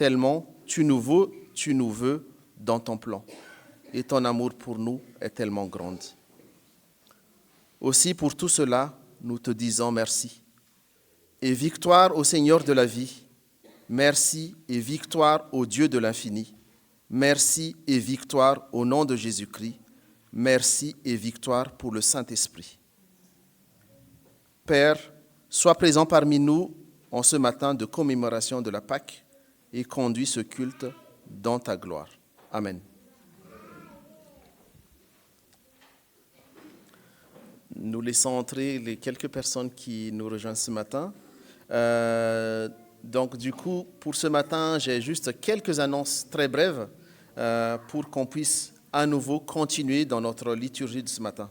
tellement tu nous veux dans ton plan. Et ton amour pour nous est tellement grand. Aussi pour tout cela, nous te disons merci. Et victoire au Seigneur de la vie. Merci et victoire au Dieu de l'infini. Merci et victoire au nom de Jésus-Christ. Merci et victoire pour le Saint-Esprit. Père, sois présent parmi nous en ce matin de commémoration de la Pâque et conduis ce culte dans ta gloire. Amen. Nous laissons entrer les quelques personnes qui nous rejoignent ce matin. Donc du coup, pour ce matin, j'ai juste quelques annonces très brèves pour qu'on puisse à nouveau continuer dans notre liturgie de ce matin.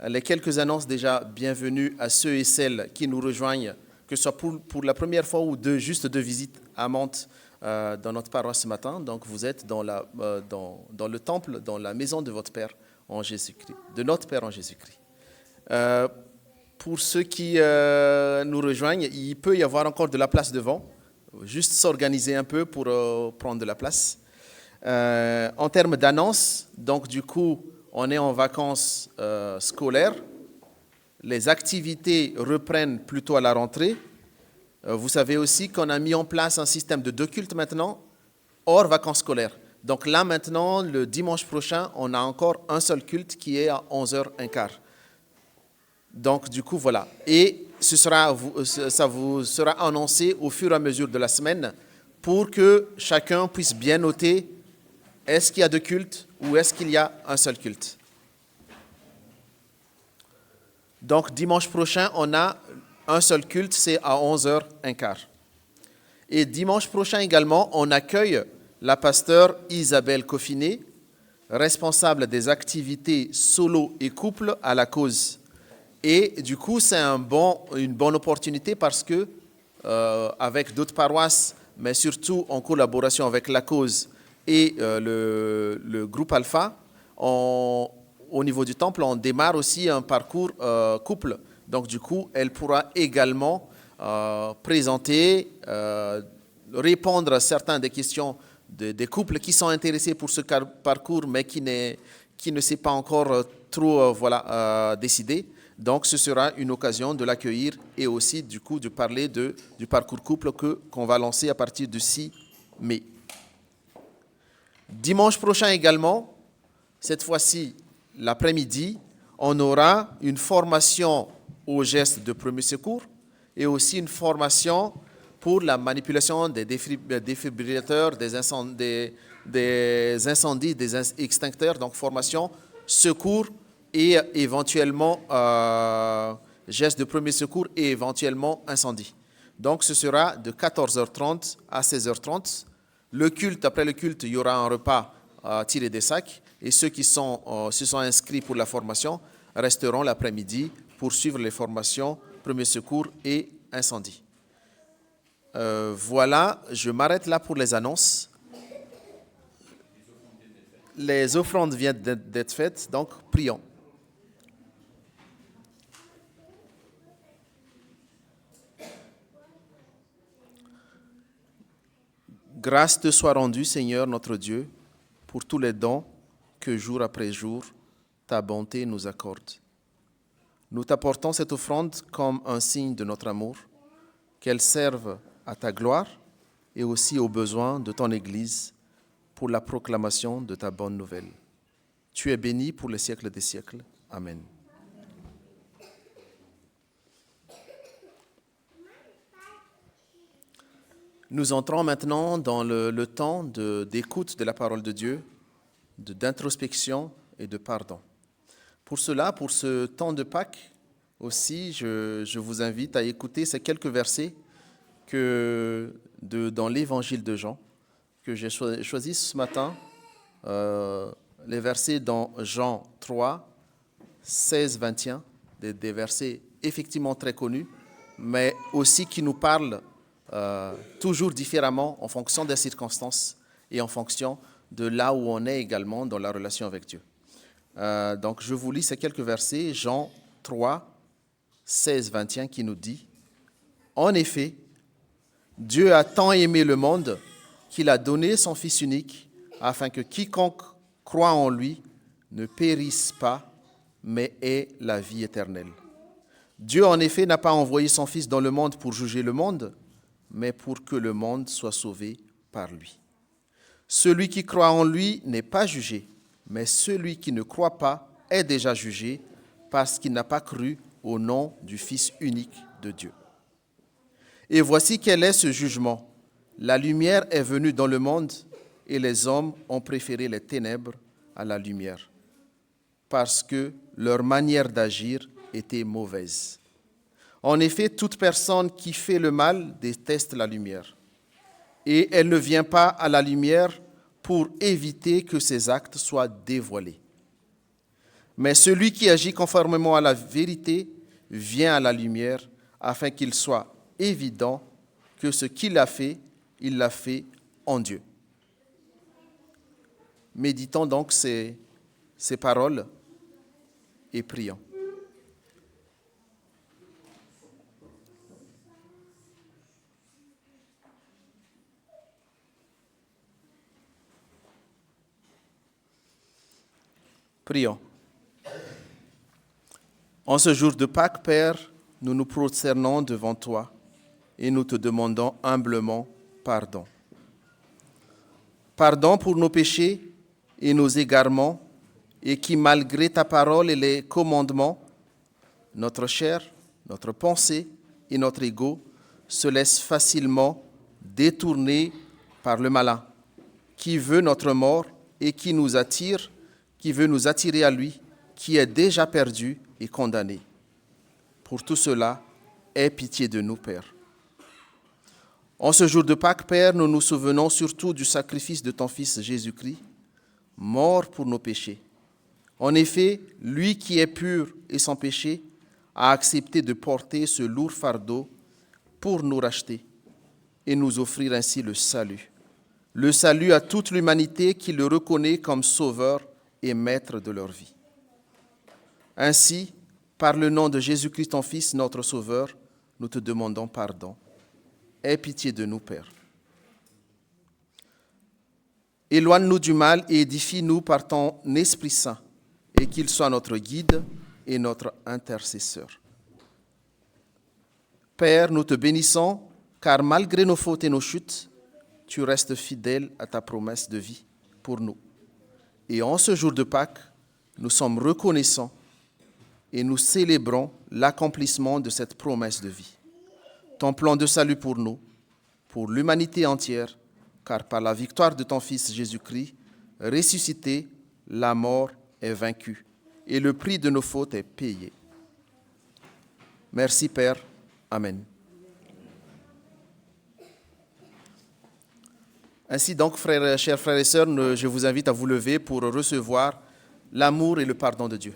Les quelques annonces déjà, bienvenue à ceux et celles qui nous rejoignent, que ce soit pour la première fois ou juste de visite à Mantes dans notre paroisse ce matin. Donc vous êtes dans le temple, dans la maison de votre Père en Jésus-Christ, de notre Père en Jésus-Christ. Pour ceux qui nous rejoignent, il peut y avoir encore de la place devant. Juste s'organiser un peu pour prendre de la place. En termes d'annonces, donc du coup, on est en vacances scolaires. Les activités reprennent plutôt à la rentrée. Vous savez aussi qu'on a mis en place un système de 2 cultes maintenant, hors vacances scolaires. Donc là maintenant, le dimanche prochain, on a encore un seul culte qui est à 11h15. Donc, du coup, voilà. Et ça vous sera annoncé au fur et à mesure de la semaine pour que chacun puisse bien noter est-ce qu'il y a 2 cultes ou est-ce qu'il y a un seul culte. Donc, dimanche prochain, on a un seul culte, c'est à 11h15. Et dimanche prochain également, on accueille la pasteure Isabelle Coffinet, responsable des activités solo et couple à la cause. Et du coup, c'est une bonne opportunité parce que, avec d'autres paroisses, mais surtout en collaboration avec la cause et le groupe Alpha, au niveau du temple, on démarre aussi un parcours couple. Donc du coup, elle pourra également présenter, répondre à certaines des questions des couples qui sont intéressés pour ce parcours, mais qui ne s'est pas encore trop décidé. Donc, ce sera une occasion de l'accueillir et aussi, du coup, de parler du parcours couple qu'on va lancer à partir du 6 mai. Dimanche prochain également, cette fois-ci, l'après-midi, on aura une formation aux gestes de premier secours et aussi une formation pour la manipulation des défibrillateurs, des incendies, des extincteurs, donc formation, secours, et éventuellement gestes de premier secours et éventuellement incendie. Donc ce sera de 14h30 à 16h30. Après le culte, il y aura un repas tiré des sacs et ceux qui se sont inscrits pour la formation resteront l'après-midi pour suivre les formations premier secours et incendie. Voilà, je m'arrête là pour les annonces. Les offrandes viennent d'être faites, donc prions. Grâce te soit rendue, Seigneur notre Dieu, pour tous les dons que jour après jour, ta bonté nous accorde. Nous t'apportons cette offrande comme un signe de notre amour, qu'elle serve à ta gloire et aussi aux besoins de ton Église pour la proclamation de ta bonne nouvelle. Tu es béni pour les siècles des siècles. Amen. Nous entrons maintenant dans le temps d'écoute de la parole de Dieu, d'introspection et de pardon. Pour cela, pour ce temps de Pâques aussi, je vous invite à écouter ces quelques versets dans l'Évangile de Jean, que j'ai choisi ce matin, les versets dans Jean 3, 16, 21, des versets effectivement très connus, mais aussi qui nous parlent toujours différemment en fonction des circonstances et en fonction de là où on est également dans la relation avec Dieu. Donc je vous lis ces quelques versets, Jean 3, 16, 21, qui nous dit « En effet, Dieu a tant aimé le monde qu'il a donné son Fils unique, afin que quiconque croit en lui ne périsse pas, mais ait la vie éternelle. Dieu, en effet, n'a pas envoyé son Fils dans le monde pour juger le monde, mais pour que le monde soit sauvé par lui. Celui qui croit en lui n'est pas jugé, mais celui qui ne croit pas est déjà jugé parce qu'il n'a pas cru au nom du Fils unique de Dieu. Et voici quel est ce jugement. La lumière est venue dans le monde et les hommes ont préféré les ténèbres à la lumière, parce que leur manière d'agir était mauvaise. En effet, toute personne qui fait le mal déteste la lumière, et elle ne vient pas à la lumière pour éviter que ses actes soient dévoilés. Mais celui qui agit conformément à la vérité vient à la lumière afin qu'il soit évident que ce qu'il a fait, il l'a fait en Dieu. Méditons donc ces paroles et prions. Prions. En ce jour de Pâques, Père, nous nous prosternons devant toi et nous te demandons humblement pardon. Pardon pour nos péchés et nos égarements, et qui, malgré ta parole et les commandements, notre chair, notre pensée et notre ego se laissent facilement détourner par le malin, qui veut notre mort et qui veut nous attirer à lui, qui est déjà perdu et condamné. Pour tout cela, aie pitié de nous, Père. En ce jour de Pâques, Père, nous nous souvenons surtout du sacrifice de ton Fils Jésus-Christ, mort pour nos péchés. En effet, lui qui est pur et sans péché a accepté de porter ce lourd fardeau pour nous racheter et nous offrir ainsi le salut à toute l'humanité qui le reconnaît comme sauveur et maître de leur vie. Ainsi, par le nom de Jésus-Christ, ton Fils, notre Sauveur, nous te demandons pardon. Aie pitié de nous, Père. Éloigne-nous du mal et édifie-nous par ton Esprit Saint, et qu'il soit notre guide et notre intercesseur. Père, nous te bénissons, car malgré nos fautes et nos chutes, tu restes fidèle à ta promesse de vie pour nous. Et en ce jour de Pâques, nous sommes reconnaissants et nous célébrons l'accomplissement de cette promesse de vie. Ton plan de salut pour nous, pour l'humanité entière, car par la victoire de ton Fils Jésus-Christ, ressuscité, la mort est vaincue et le prix de nos fautes est payé. Merci Père. Amen. Ainsi donc, chers frères et sœurs, je vous invite à vous lever pour recevoir l'amour et le pardon de Dieu.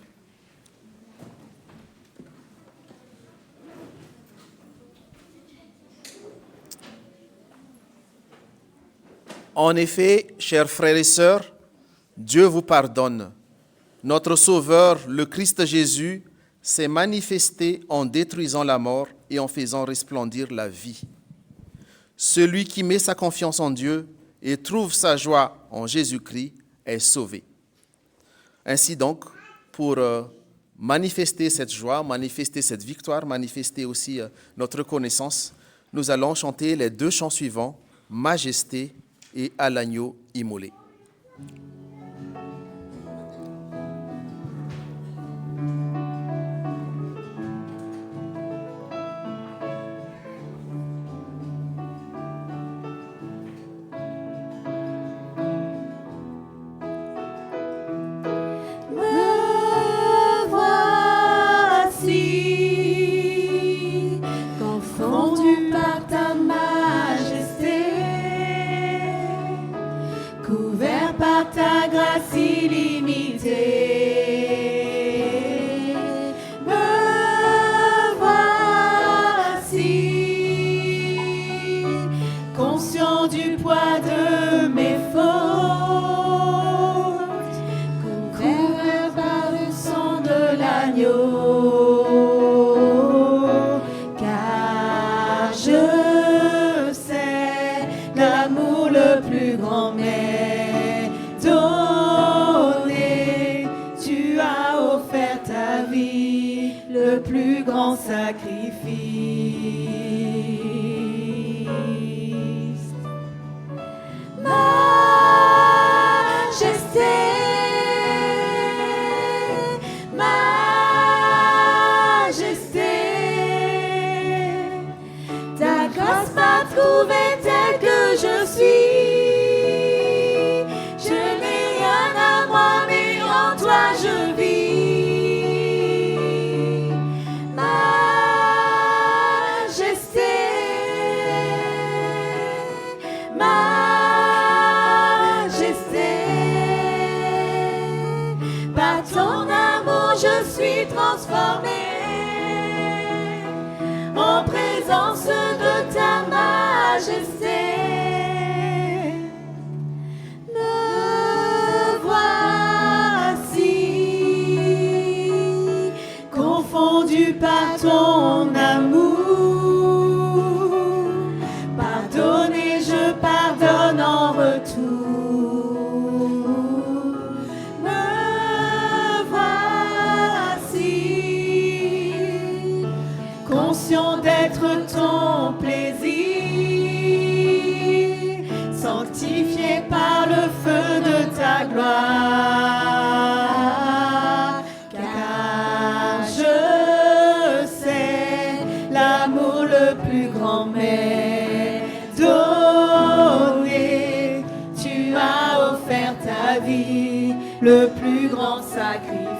En effet, chers frères et sœurs, Dieu vous pardonne. Notre Sauveur, le Christ Jésus, s'est manifesté en détruisant la mort et en faisant resplendir la vie. Celui qui met sa confiance en Dieu et trouve sa joie en Jésus-Christ est sauvé. Ainsi donc, pour manifester cette joie, manifester cette victoire, manifester aussi notre reconnaissance, nous allons chanter les 2 chants suivants, Majesté et à l'agneau immolé. Car je sais l'amour le le plus grand m'est donné. Tu as offert ta vie, le plus grand sacrifice. Majesté, majesté, ta grâce m'a trouvé tel que je suis. Je n'ai rien à moi, mais en toi je vis. Majesté, majesté, par ton amour je suis transformée en présence de ta majesté. Me voici confondu par ton amour. Pardonné, je pardonne en retour. Me voici conscient d'être ton plaisir, sanctifié par le feu de ta gloire. Car je sais l'amour le plus grand m'est donné. Tu as offert ta vie, le plus grand sacrifice.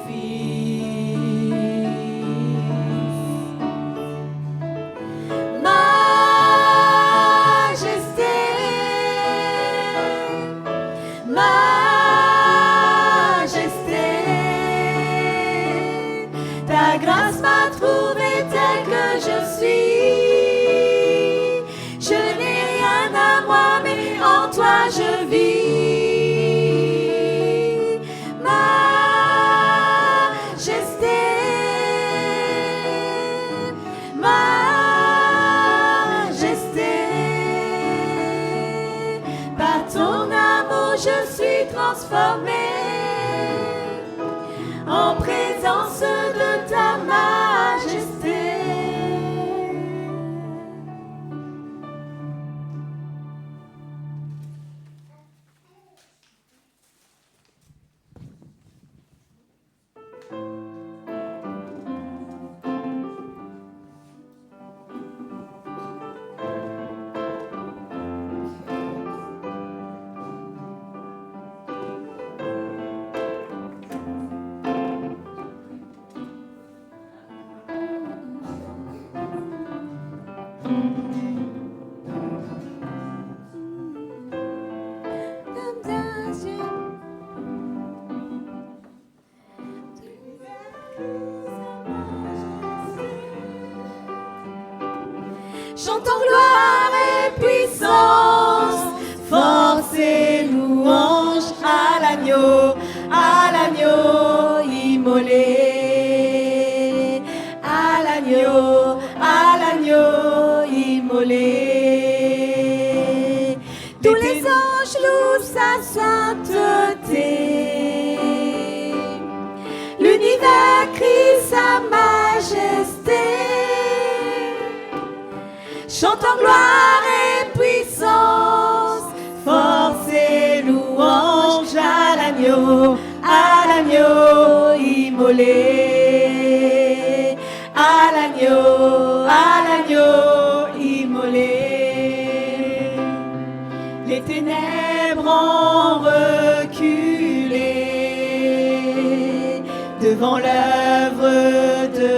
Majesté, majesté, ta grâce m'a trouvé tel que je suis. Je n'ai rien à moi, mais en toi je vis. Majesté, majesté, par ton amour je suis transformée en présence de ta majesté. Chantons gloire et puissance, force et louange à l'agneau immolé, à l'agneau immolé. Tous les anges louent sa sainteté, l'univers crie sa majesté. Chantons gloire et puissance, force et louange à l'agneau immolé, à l'agneau immolé. Les ténèbres ont reculé devant l'œuvre de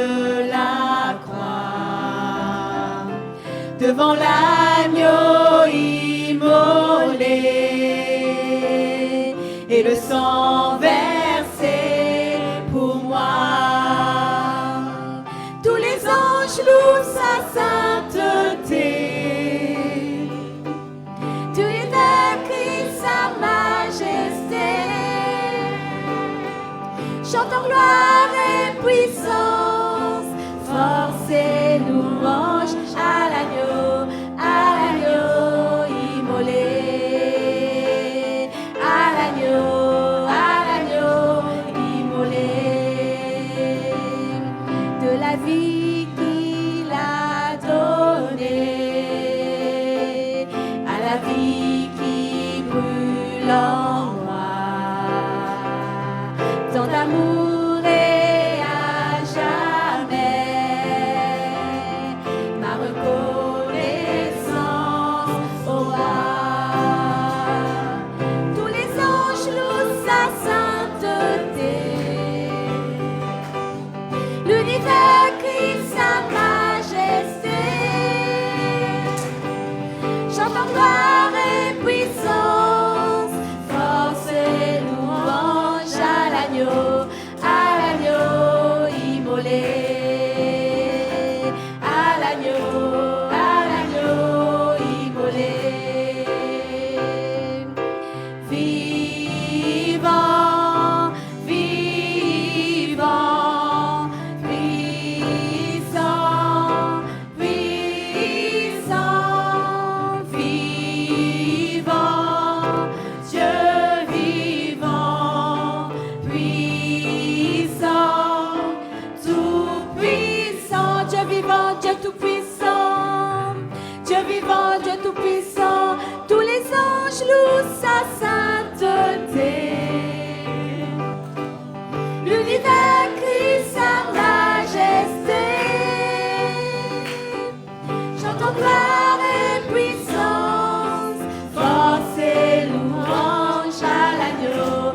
la croix, devant l'agneau immolé et le sang versé pour moi. Tous les anges louent sa sainteté, tous les vers crient sa majesté. Chantons gloire et puissance, force et louange à l'agneau immolé. brûle en moi. Tant d'amour et à jamais, ma reconnaissance au roi. Tous les anges louent sa sainteté, l'univers crie sa majesté. Chantons gloire et puissance, force et louange à l'agneau immolé. À l'agneau immolé. Vivant, vivant, puissant, puissant, vivant, Dieu vivant, puissant, tout puissant, Dieu vivant, Dieu tout puissant, Dieu vivant, Dieu tout puissant, tous les anges louent sa sainteté. L'univers crie sa majesté. Chantons gloire et puissance, force et louange à l'agneau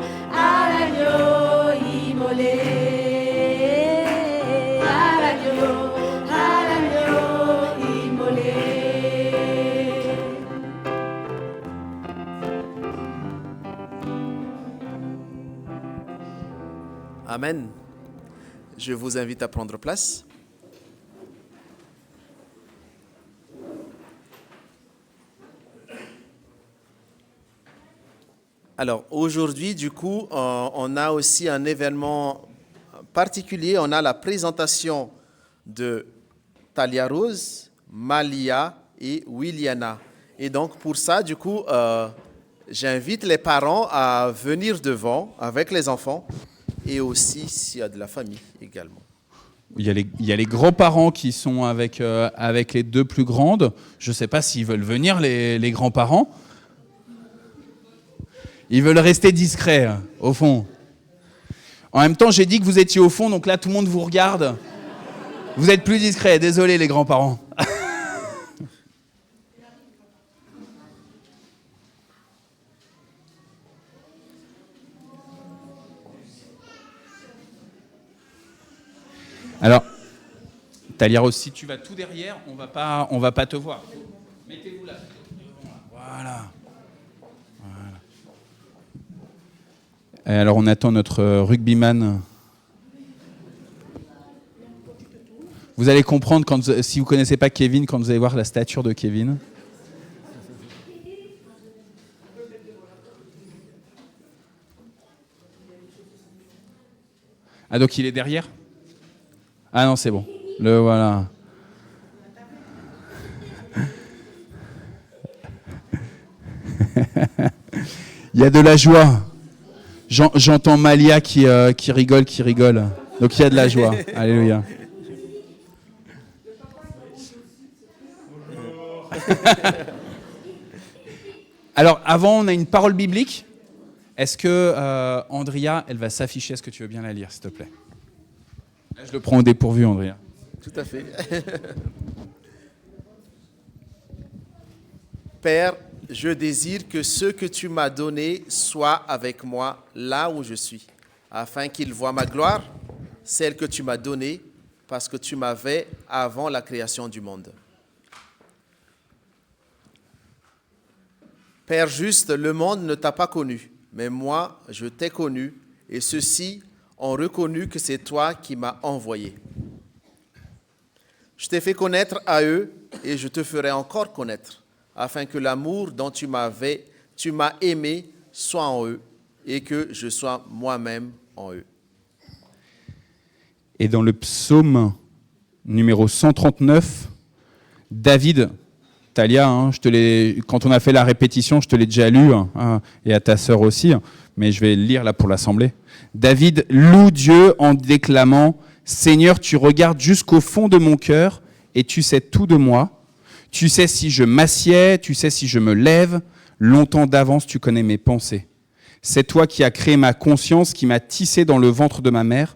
immolé. À l'agneau immolé. Amen. Je vous invite à prendre place. Alors aujourd'hui, du coup, on a aussi un événement particulier. On a la présentation de Talia Rose, Malia et Williana. Et donc pour ça, du coup, j'invite les parents à venir devant avec les enfants et aussi s'il y a de la famille également. Il y a les grands-parents qui sont avec les deux plus grandes. Je ne sais pas s'ils veulent venir, les grands-parents. Ils veulent rester discrets, au fond. En même temps, j'ai dit que vous étiez au fond, donc là, tout le monde vous regarde. Vous êtes plus discrets, désolé les grands-parents. Alors, Talia Rose, si tu vas tout derrière, on va pas te voir. Mettez-vous là. Voilà. Et alors, on attend notre rugbyman. Vous allez comprendre, si vous ne connaissez pas Kevin, quand vous allez voir la stature de Kevin. Ah, donc il est derrière ? Ah non, c'est bon. Le voilà. Il y a de la joie. J'entends Malia qui rigole. Donc il y a de la joie. Alléluia. Alors, avant, on a une parole biblique. Est-ce que, Andrea, elle va s'afficher? Est-ce que tu veux bien la lire, s'il te plaît? Là, je le prends au dépourvu, Andrea. Tout à fait. Père, je désire que ceux que tu m'as donnés soient avec moi là où je suis, afin qu'ils voient ma gloire, celle que tu m'as donnée, parce que tu m'avais avant la création du monde. Père juste, le monde ne t'a pas connu, mais moi, je t'ai connu, et ceux-ci ont reconnu que c'est toi qui m'as envoyé. Je t'ai fait connaître à eux, et je te ferai encore connaître, afin que l'amour dont tu m'as aimé soit en eux, et que je sois moi-même en eux. Et dans le psaume numéro 139, David, Talia, quand on a fait la répétition, je te l'ai déjà lu, et à ta sœur aussi, mais je vais le lire là pour l'assemblée. David loue Dieu en déclamant « Seigneur, tu regardes jusqu'au fond de mon cœur et tu sais tout de moi. Tu sais si je m'assieds, tu sais si je me lève. Longtemps d'avance, tu connais mes pensées. C'est toi qui as créé ma conscience, qui m'a tissé dans le ventre de ma mère.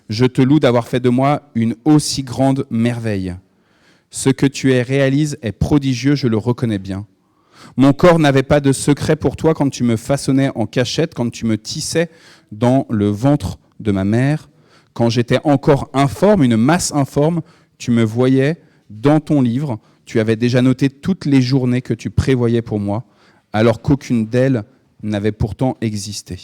Je te loue d'avoir fait de moi une aussi grande merveille. Ce que tu réalises est prodigieux, je le reconnais bien. Mon corps n'avait pas de secret pour toi quand tu me façonnais en cachette, quand tu me tissais dans le ventre de ma mère. Quand j'étais encore informe, une masse informe, tu me voyais dans ton livre. Tu avais déjà noté toutes les journées que tu prévoyais pour moi, alors qu'aucune d'elles n'avait pourtant existé.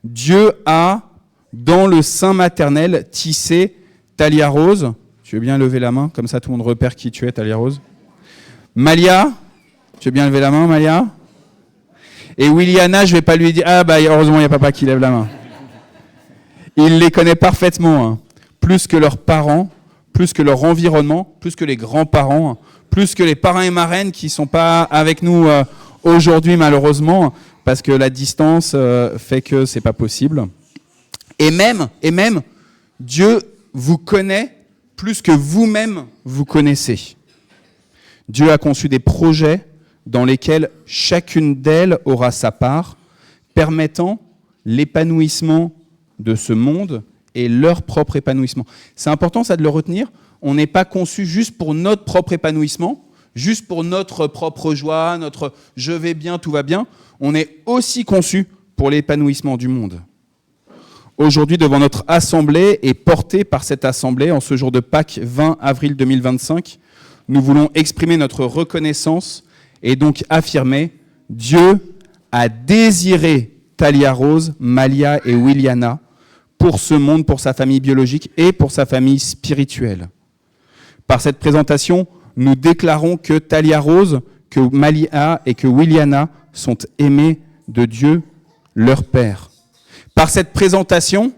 Dieu a, dans le sein maternel, tissé Talia Rose. Tu veux bien lever la main, comme ça tout le monde repère qui tu es, Talia Rose. Malia, tu veux bien lever la main, Malia. Et Williana, je ne vais pas lui dire, ah bah heureusement il y a papa qui lève la main. Il les connaît parfaitement, hein. Plus que leurs parents, plus que leur environnement, plus que les grands-parents, hein. Plus que les parrains et marraines qui ne sont pas avec nous aujourd'hui malheureusement, parce que la distance fait que ce n'est pas possible. Et même, Dieu vous connaît plus que vous-même vous connaissez. Dieu a conçu des projets dans lesquels chacune d'elles aura sa part, permettant l'épanouissement de ce monde et leur propre épanouissement. C'est important ça de le retenir. On n'est pas conçu juste pour notre propre épanouissement, juste pour notre propre joie, notre « je vais bien, tout va bien ». On est aussi conçu pour l'épanouissement du monde. Aujourd'hui, devant notre assemblée et porté par cette assemblée, en ce jour de Pâques 20 avril 2025, nous voulons exprimer notre reconnaissance et donc affirmer « Dieu a désiré Talia Rose, Malia et Williana pour ce monde, pour sa famille biologique et pour sa famille spirituelle. » Par cette présentation, nous déclarons que Talia Rose, que Malia et que Williana sont aimés de Dieu, leur Père. Par cette présentation,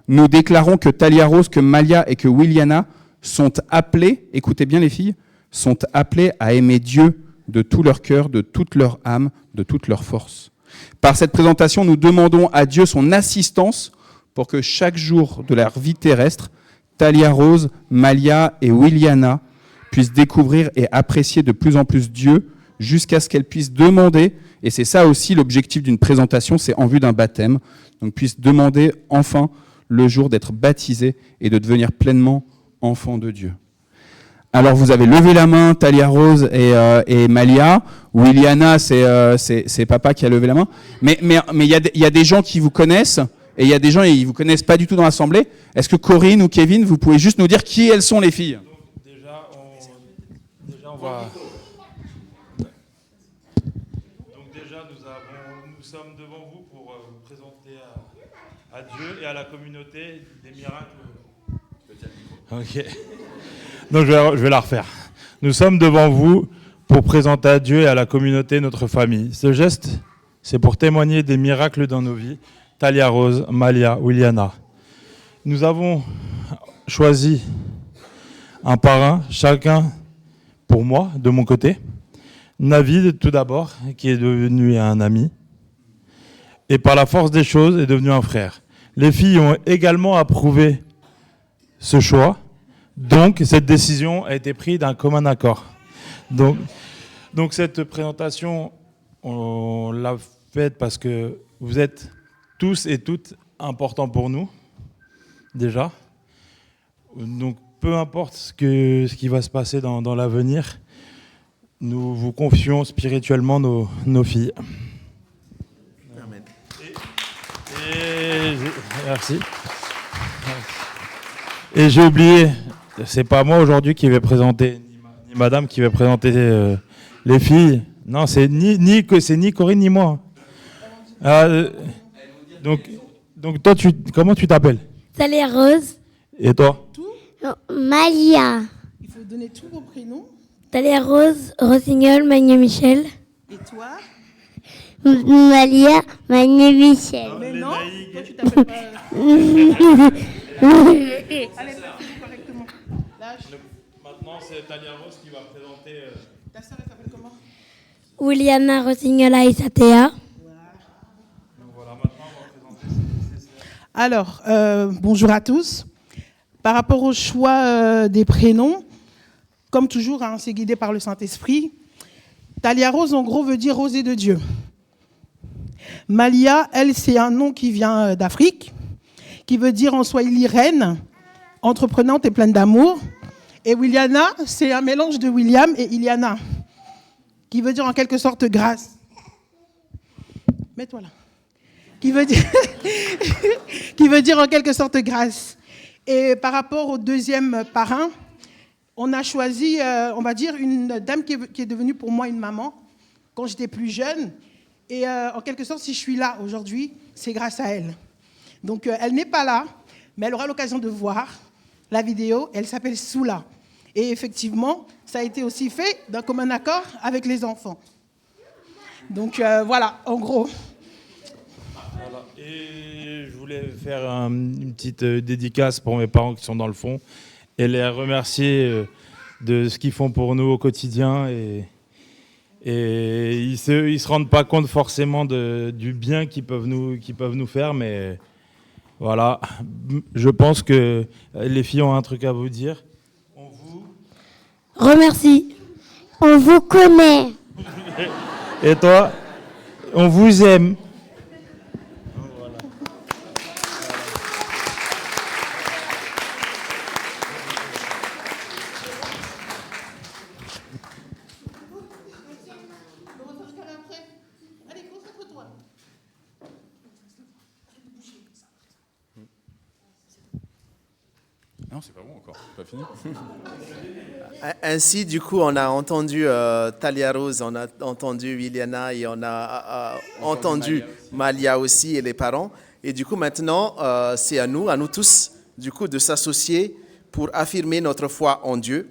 nous déclarons que Talia Rose, que Malia et que Williana sont appelés, écoutez bien les filles, sont appelés à aimer Dieu de tout leur cœur, de toute leur âme, de toute leur force. Par cette présentation, nous demandons à Dieu son assistance pour que chaque jour de leur vie terrestre, Talia Rose, Malia et Williana puissent découvrir et apprécier de plus en plus Dieu jusqu'à ce qu'elles puissent demander, et c'est ça aussi l'objectif d'une présentation, c'est en vue d'un baptême, donc puissent demander enfin le jour d'être baptisés et de devenir pleinement enfants de Dieu. Alors vous avez levé la main, Talia Rose et Malia. Williana, c'est papa qui a levé la main. Mais il y a des gens qui vous connaissent, et il y a des gens qui ne vous connaissent pas du tout dans l'assemblée. Est-ce que Corinne ou Kevin, vous pouvez juste nous dire qui elles sont les filles ? Donc, déjà, on va... Donc déjà, nous sommes devant vous pour vous présenter à Dieu et à la communauté des miracles. Ok. Donc je vais la refaire. Nous sommes devant vous pour présenter à Dieu et à la communauté notre famille. Ce geste, c'est pour témoigner des miracles dans nos vies. Talia Rose, Malia, Williana. Nous avons choisi un parrain, chacun pour moi, de mon côté. Navid, tout d'abord, qui est devenu un ami. Et par la force des choses, est devenu un frère. Les filles ont également approuvé ce choix. Donc, cette décision a été prise d'un commun accord. Donc cette présentation, on l'a faite parce que vous êtes tous et toutes importants pour nous, déjà. Donc, peu importe ce qui va se passer dans l'avenir, nous vous confions spirituellement nos filles. Amen. Merci. Et j'ai oublié, c'est pas moi aujourd'hui qui vais présenter, ni madame qui va présenter les filles. Non, c'est ni Corinne ni moi. Donc toi, comment tu t'appelles ? Talia Rose. Et toi ? Non, Malia. Il faut donner tous vos prénoms. Talia Rose, Rossignol, Magné Michel. Et toi ? Malia, Magné Michel. Mais non, toi tu t'appelles pas... Allez, correctement. Là, Maintenant, c'est Talia Rose qui va présenter... ta sœur, elle s'appelle comment ? Williana Rossignol Aïsatea. Voilà, maintenant, on va présenter... Alors, bonjour à tous. Par rapport au choix des prénoms, comme toujours, hein, c'est guidé par le Saint-Esprit. Talia Rose, en gros, veut dire rosée de Dieu. Malia, elle, c'est un nom qui vient d'Afrique, qui veut dire en swahili reine, entreprenante et pleine d'amour. Et Wiliana, c'est un mélange de William et Iliana, qui veut dire en quelque sorte grâce. Mets-toi là. Qui veut dire, qui veut dire en quelque sorte grâce. Et par rapport au deuxième parrain, on a choisi, on va dire, une dame qui est devenue pour moi une maman quand j'étais plus jeune. Et en quelque sorte, si je suis là aujourd'hui, c'est grâce à elle. Donc elle n'est pas là, mais elle aura l'occasion de voir la vidéo. Elle s'appelle Soula. Et effectivement, ça a été aussi fait d'un commun accord avec les enfants. Donc voilà, en gros. Voilà. Et je voulais faire une petite dédicace pour mes parents qui sont dans le fond et les remercier de ce qu'ils font pour nous au quotidien. Et ils se rendent pas compte forcément du bien qu'ils peuvent nous faire, mais voilà. Je pense que les filles ont un truc à vous dire. On vous Remercie. On vous connaît. et toi, on vous aime. Non, c'est pas bon encore, c'est pas fini. Ainsi, du coup, on a entendu Talia Rose, on a entendu Wiliana et on a entendu Malia aussi et les parents. Et du coup, maintenant, c'est à nous tous, du coup, de s'associer pour affirmer notre foi en Dieu,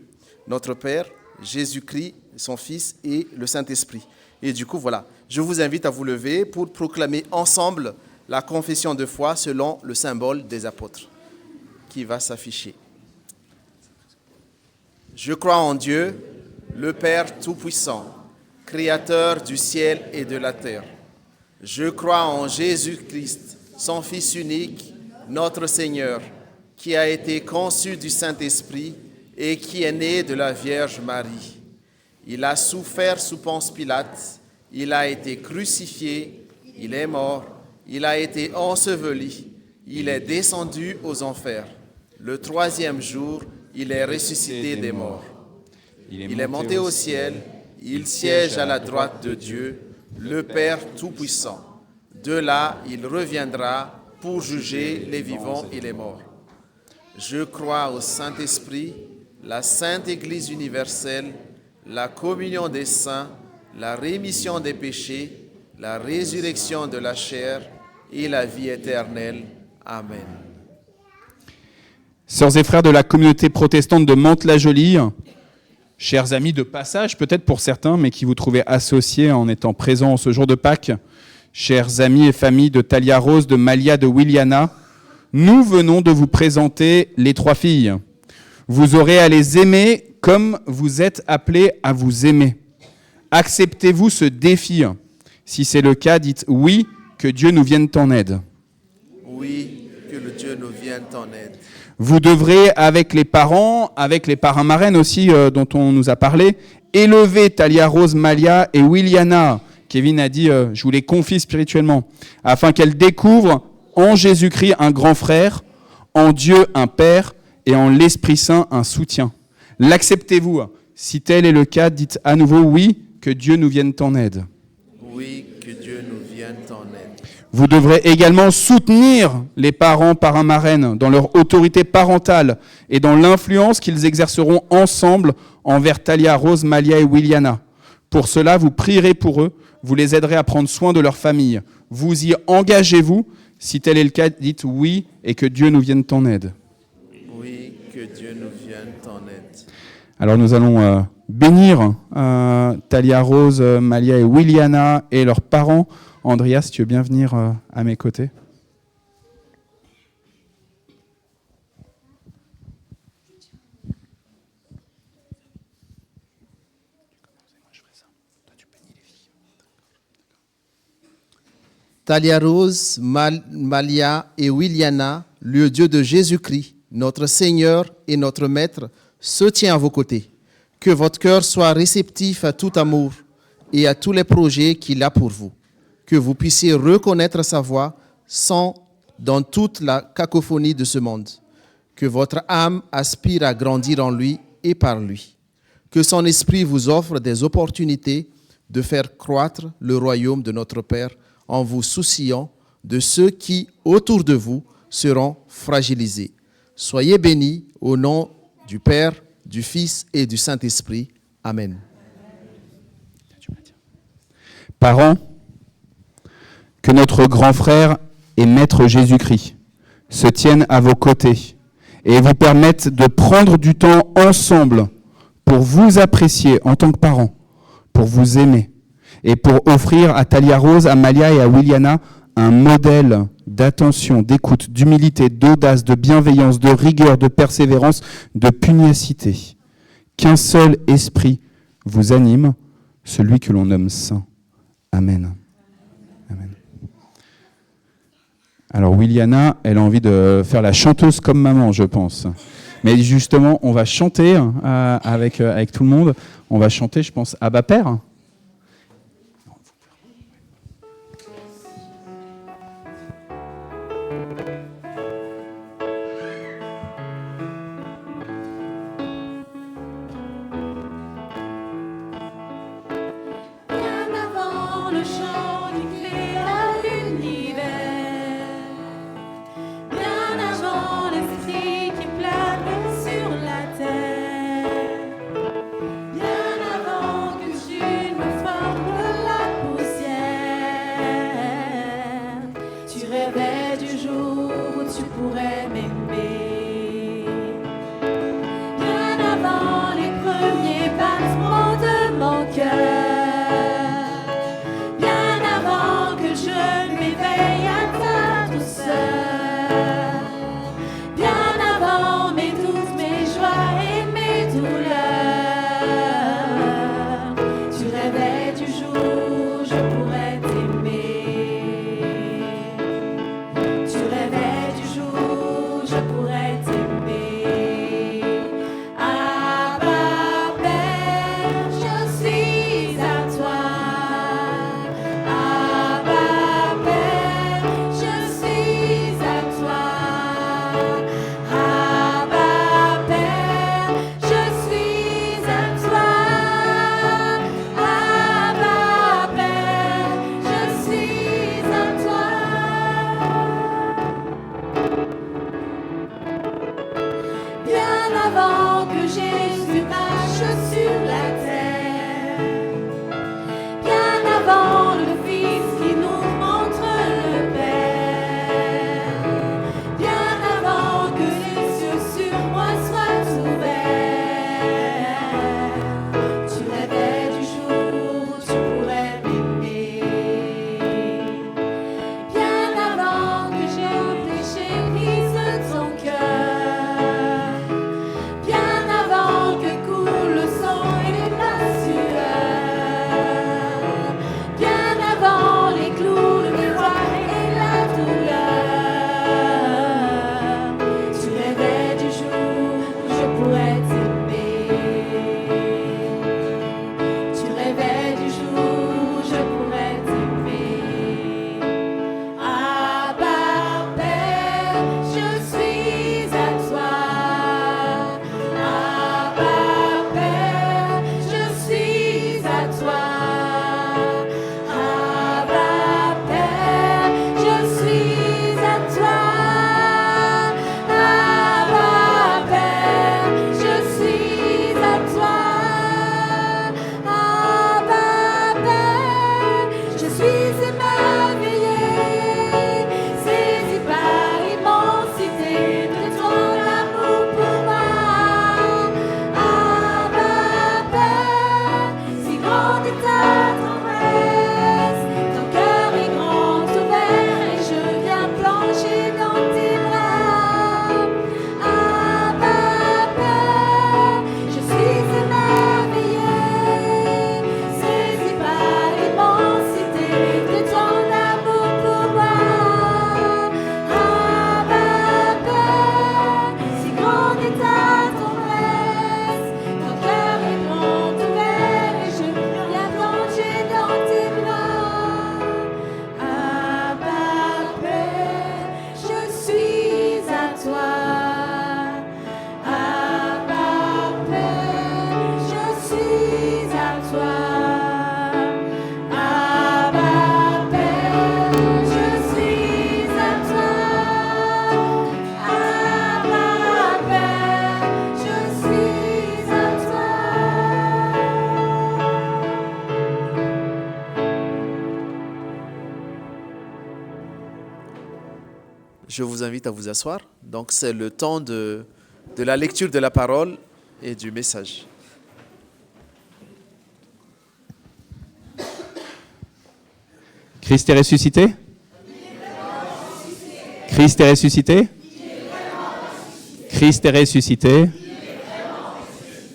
notre Père, Jésus-Christ, son Fils et le Saint-Esprit. Et du coup, voilà, je vous invite à vous lever pour proclamer ensemble la confession de foi selon le symbole des apôtres qui va s'afficher. Je crois en Dieu, le Père Tout-Puissant, Créateur du ciel et de la terre. Je crois en Jésus-Christ, son Fils unique, notre Seigneur, qui a été conçu du Saint-Esprit et qui est né de la Vierge Marie. Il a souffert sous Ponce Pilate, il a été crucifié, il est mort, il a été enseveli, il est descendu aux enfers. Le troisième jour, il est ressuscité des morts. Il est monté au ciel, il siège à la droite de Dieu, le Père Tout-Puissant. De là, il reviendra pour juger les vivants et les morts. Je crois au Saint-Esprit, la Sainte Église universelle, la communion des saints, la rémission des péchés, la résurrection de la chair et la vie éternelle. Amen. Sœurs et frères de la communauté protestante de Mantes-la-Jolie, chers amis de passage peut-être pour certains, mais qui vous trouvez associés en étant présents ce jour de Pâques, chers amis et familles de Talia Rose, de Malia, de Wiliana, nous venons de vous présenter les trois filles. Vous aurez à les aimer comme vous êtes appelés à vous aimer. Acceptez-vous ce défi? Si c'est le cas, dites oui, que Dieu nous vienne en aide. Oui, que le Dieu nous vienne en aide. Vous devrez, avec les parents, avec les parrains marraines aussi dont on nous a parlé, élever Talia Rose, Malia et Wiliana. Kevin a dit, je vous les confie spirituellement, afin qu'elles découvrent en Jésus-Christ un grand frère, en Dieu un Père et en l'Esprit Saint un soutien. L'acceptez-vous? Si tel est le cas, dites à nouveau oui, que Dieu nous vienne en aide. Oui, que Dieu nous vienne en aide. Vous devrez également soutenir les parents parrains marraines dans leur autorité parentale et dans l'influence qu'ils exerceront ensemble envers Talia Rose, Malia et Wiliana. Pour cela, vous prierez pour eux, vous les aiderez à prendre soin de leur famille. Vous y engagez-vous. Si tel est le cas, dites oui et que Dieu nous vienne en aide. Oui, que Dieu nous vienne en aide. Alors nous allons bénir Talia Rose, Malia et Wiliana et leurs parents. Andrea, si tu veux bien venir à mes côtés. Talia Rose, Malia et Wiliana, le Dieu de Jésus-Christ, notre Seigneur et notre Maître, se tient à vos côtés. Que votre cœur soit réceptif à tout amour et à tous les projets qu'il a pour vous, que vous puissiez reconnaître sa voix dans toute la cacophonie de ce monde, que votre âme aspire à grandir en lui et par lui, que son esprit vous offre des opportunités de faire croître le royaume de notre Père en vous souciant de ceux qui, autour de vous, seront fragilisés. Soyez bénis au nom du Père, du Fils et du Saint-Esprit. Amen. Parents, que notre grand frère et Maître Jésus-Christ se tiennent à vos côtés et vous permettent de prendre du temps ensemble pour vous apprécier en tant que parents, pour vous aimer et pour offrir à Talia Rose, à Malia et à Williana un modèle d'attention, d'écoute, d'humilité, d'audace, de bienveillance, de rigueur, de persévérance, de pugnacité. Qu'un seul esprit vous anime, celui que l'on nomme saint. Amen. Amen. Alors Williana, elle a envie de faire la chanteuse comme maman, je pense. Mais justement, on va chanter avec tout le monde. On va chanter, je pense, Abba Père. Je je vous invite à vous asseoir. Donc c'est le temps de la lecture de la parole et du message. Christ est ressuscité ? Christ est ressuscité ? Christ est ressuscité.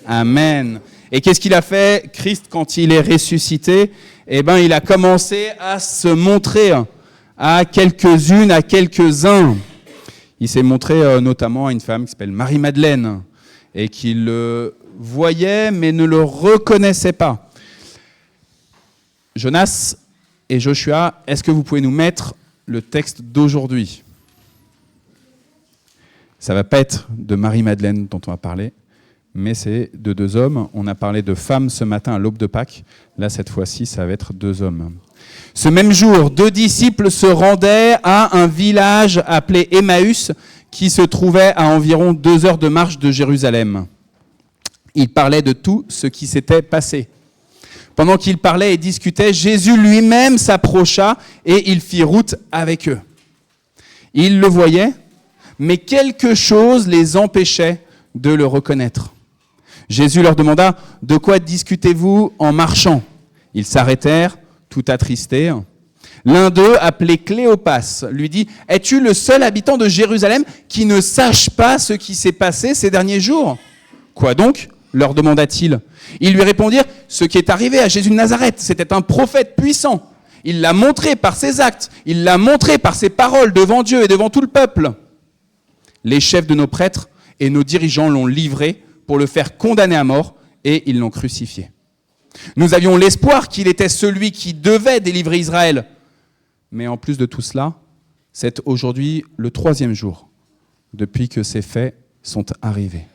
Amen. Et qu'est-ce qu'il a fait, Christ, quand il est ressuscité ? Eh bien, il a commencé à se montrer à quelques-unes, à quelques-uns. Il s'est montré notamment à une femme qui s'appelle Marie-Madeleine et qui le voyait mais ne le reconnaissait pas. Jonas et Joshua, est-ce que vous pouvez nous mettre le texte d'aujourd'hui ? Ça ne va pas être de Marie-Madeleine dont on va parler, mais c'est de deux hommes. On a parlé de femmes ce matin à l'aube de Pâques. Là, cette fois-ci, ça va être deux hommes. Ce même jour, 2 disciples se rendaient à un village appelé Emmaüs, qui se trouvait à environ 2 heures de marche de Jérusalem. Ils parlaient de tout ce qui s'était passé. Pendant qu'ils parlaient et discutaient, Jésus lui-même s'approcha et il fit route avec eux. Ils le voyaient, mais quelque chose les empêchait de le reconnaître. Jésus leur demanda « De quoi discutez-vous en marchant ?» Ils s'arrêtèrent, tout attristés. L'un d'eux, appelé Cléopas, lui dit « Es-tu le seul habitant de Jérusalem qui ne sache pas ce qui s'est passé ces derniers jours ?» « Quoi donc ?» leur demanda-t-il. Ils lui répondirent « Ce qui est arrivé à Jésus de Nazareth, c'était un prophète puissant. Il l'a montré par ses actes, il l'a montré par ses paroles devant Dieu et devant tout le peuple. » Les chefs de nos prêtres et nos dirigeants l'ont livré pour le faire condamner à mort et ils l'ont crucifié. Nous avions l'espoir qu'il était celui qui devait délivrer Israël. Mais en plus de tout cela, c'est aujourd'hui le 3e jour depuis que ces faits sont arrivés.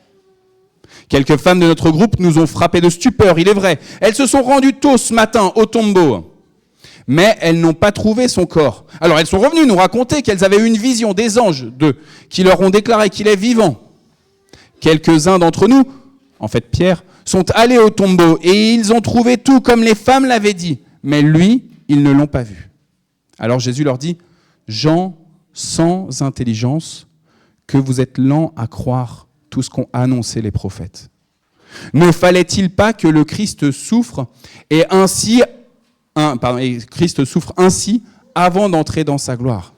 Quelques femmes de notre groupe nous ont frappés de stupeur, il est vrai. Elles se sont rendues tôt ce matin au tombeau. Mais elles n'ont pas trouvé son corps. Alors elles sont revenues nous raconter qu'elles avaient eu une vision des anges d'eux, qui leur ont déclaré qu'il est vivant. Quelques-uns d'entre nous, en fait Pierre, sont allés au tombeau et ils ont trouvé tout comme les femmes l'avaient dit. Mais lui, ils ne l'ont pas vu. Alors Jésus leur dit, « Gens sans intelligence, que vous êtes lents à croire tout ce qu'ont annoncé les prophètes. Ne fallait-il pas que le Christ souffre et Christ souffre ainsi avant d'entrer dans sa gloire. »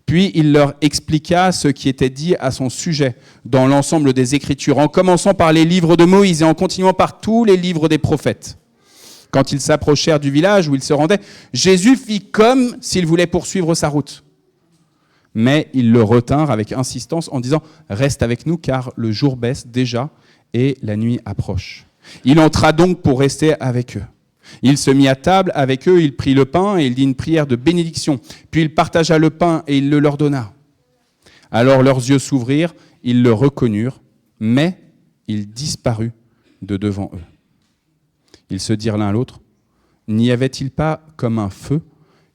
Puis il leur expliqua ce qui était dit à son sujet dans l'ensemble des Écritures, en commençant par les livres de Moïse et en continuant par tous les livres des prophètes. Quand ils s'approchèrent du village où ils se rendaient, Jésus fit comme s'il voulait poursuivre sa route. Mais ils le retinrent avec insistance en disant « Reste avec nous car le jour baisse déjà et la nuit approche. » Il entra donc pour rester avec eux. Il se mit à table avec eux, il prit le pain et il dit une prière de bénédiction. Puis il partagea le pain et il le leur donna. Alors leurs yeux s'ouvrirent, ils le reconnurent, mais il disparut de devant eux. Ils se dirent l'un à l'autre, « N'y avait-il pas comme un feu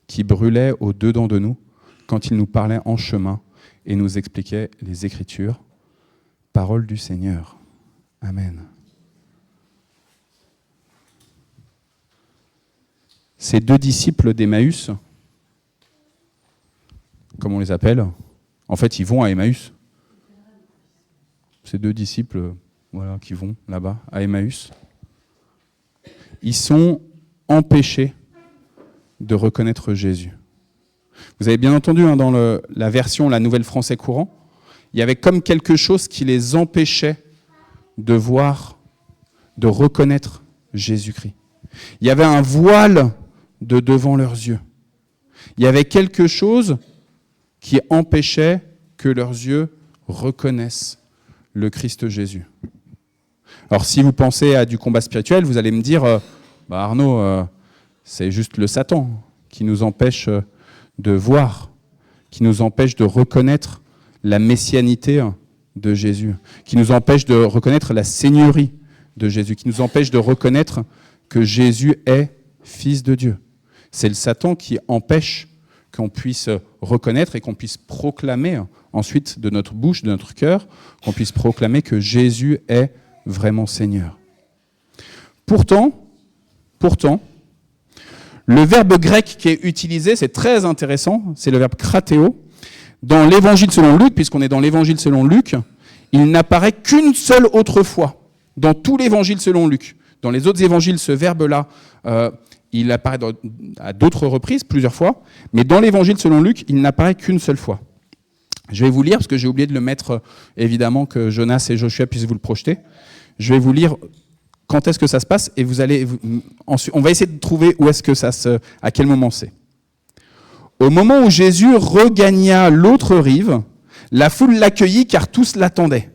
qui brûlait au-dedans de nous quand il nous parlait en chemin et nous expliquait les Écritures ?» Parole du Seigneur. Amen. Ces 2 disciples d'Emmaüs, comme on les appelle, en fait, ils vont à Emmaüs. Ces 2 disciples qui vont là-bas, à Emmaüs. Ils sont empêchés de reconnaître Jésus. Vous avez bien entendu, dans la version, la Nouvelle Français courant, il y avait comme quelque chose qui les empêchait de voir, de reconnaître Jésus-Christ. Il y avait un voile de devant leurs yeux. Il y avait quelque chose qui empêchait que leurs yeux reconnaissent le Christ Jésus. Alors si vous pensez à du combat spirituel, vous allez me dire Arnaud, c'est juste le Satan qui nous empêche de voir, qui nous empêche de reconnaître la messianité de Jésus, qui nous empêche de reconnaître la seigneurie de Jésus, qui nous empêche de reconnaître que Jésus est Fils de Dieu. C'est le Satan qui empêche qu'on puisse reconnaître et qu'on puisse proclamer ensuite de notre bouche, de notre cœur, qu'on puisse proclamer que Jésus est vraiment Seigneur. Pourtant, le verbe grec qui est utilisé, c'est très intéressant, c'est le verbe kratéo. dans l'évangile selon Luc, puisqu'on est dans l'évangile selon Luc, il n'apparaît qu'une seule autre fois dans tout l'évangile selon Luc. Dans les autres évangiles, ce verbe-là, il apparaît à d'autres reprises, plusieurs fois, mais dans l'évangile selon Luc, il n'apparaît qu'une seule fois. Je vais vous lire, parce que j'ai oublié de le mettre, évidemment, que Jonas et Joshua puissent vous le projeter. Je vais vous lire quand est-ce que ça se passe, et on va essayer de trouver où est-ce que à quel moment c'est. Au moment où Jésus regagna l'autre rive, la foule l'accueillit car tous l'attendaient.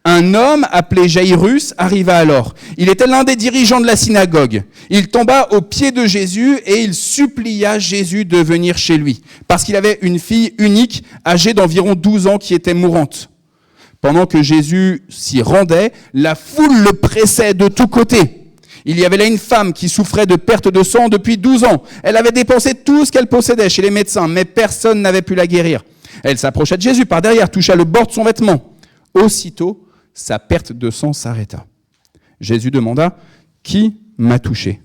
Un homme appelé Jaïrus arriva alors. Il était l'un des dirigeants de la synagogue. Il tomba aux pieds de Jésus et il supplia Jésus de venir chez lui, parce qu'il avait une fille unique, âgée d'environ 12 ans, qui était mourante. Pendant que Jésus s'y rendait, la foule le pressait de tous côtés. Il y avait là une femme qui souffrait de perte de sang depuis 12 ans. Elle avait dépensé tout ce qu'elle possédait chez les médecins, mais personne n'avait pu la guérir. Elle s'approcha de Jésus par derrière, toucha le bord de son vêtement. Aussitôt, sa perte de sang s'arrêta. Jésus demanda « Qui m'a touché ?»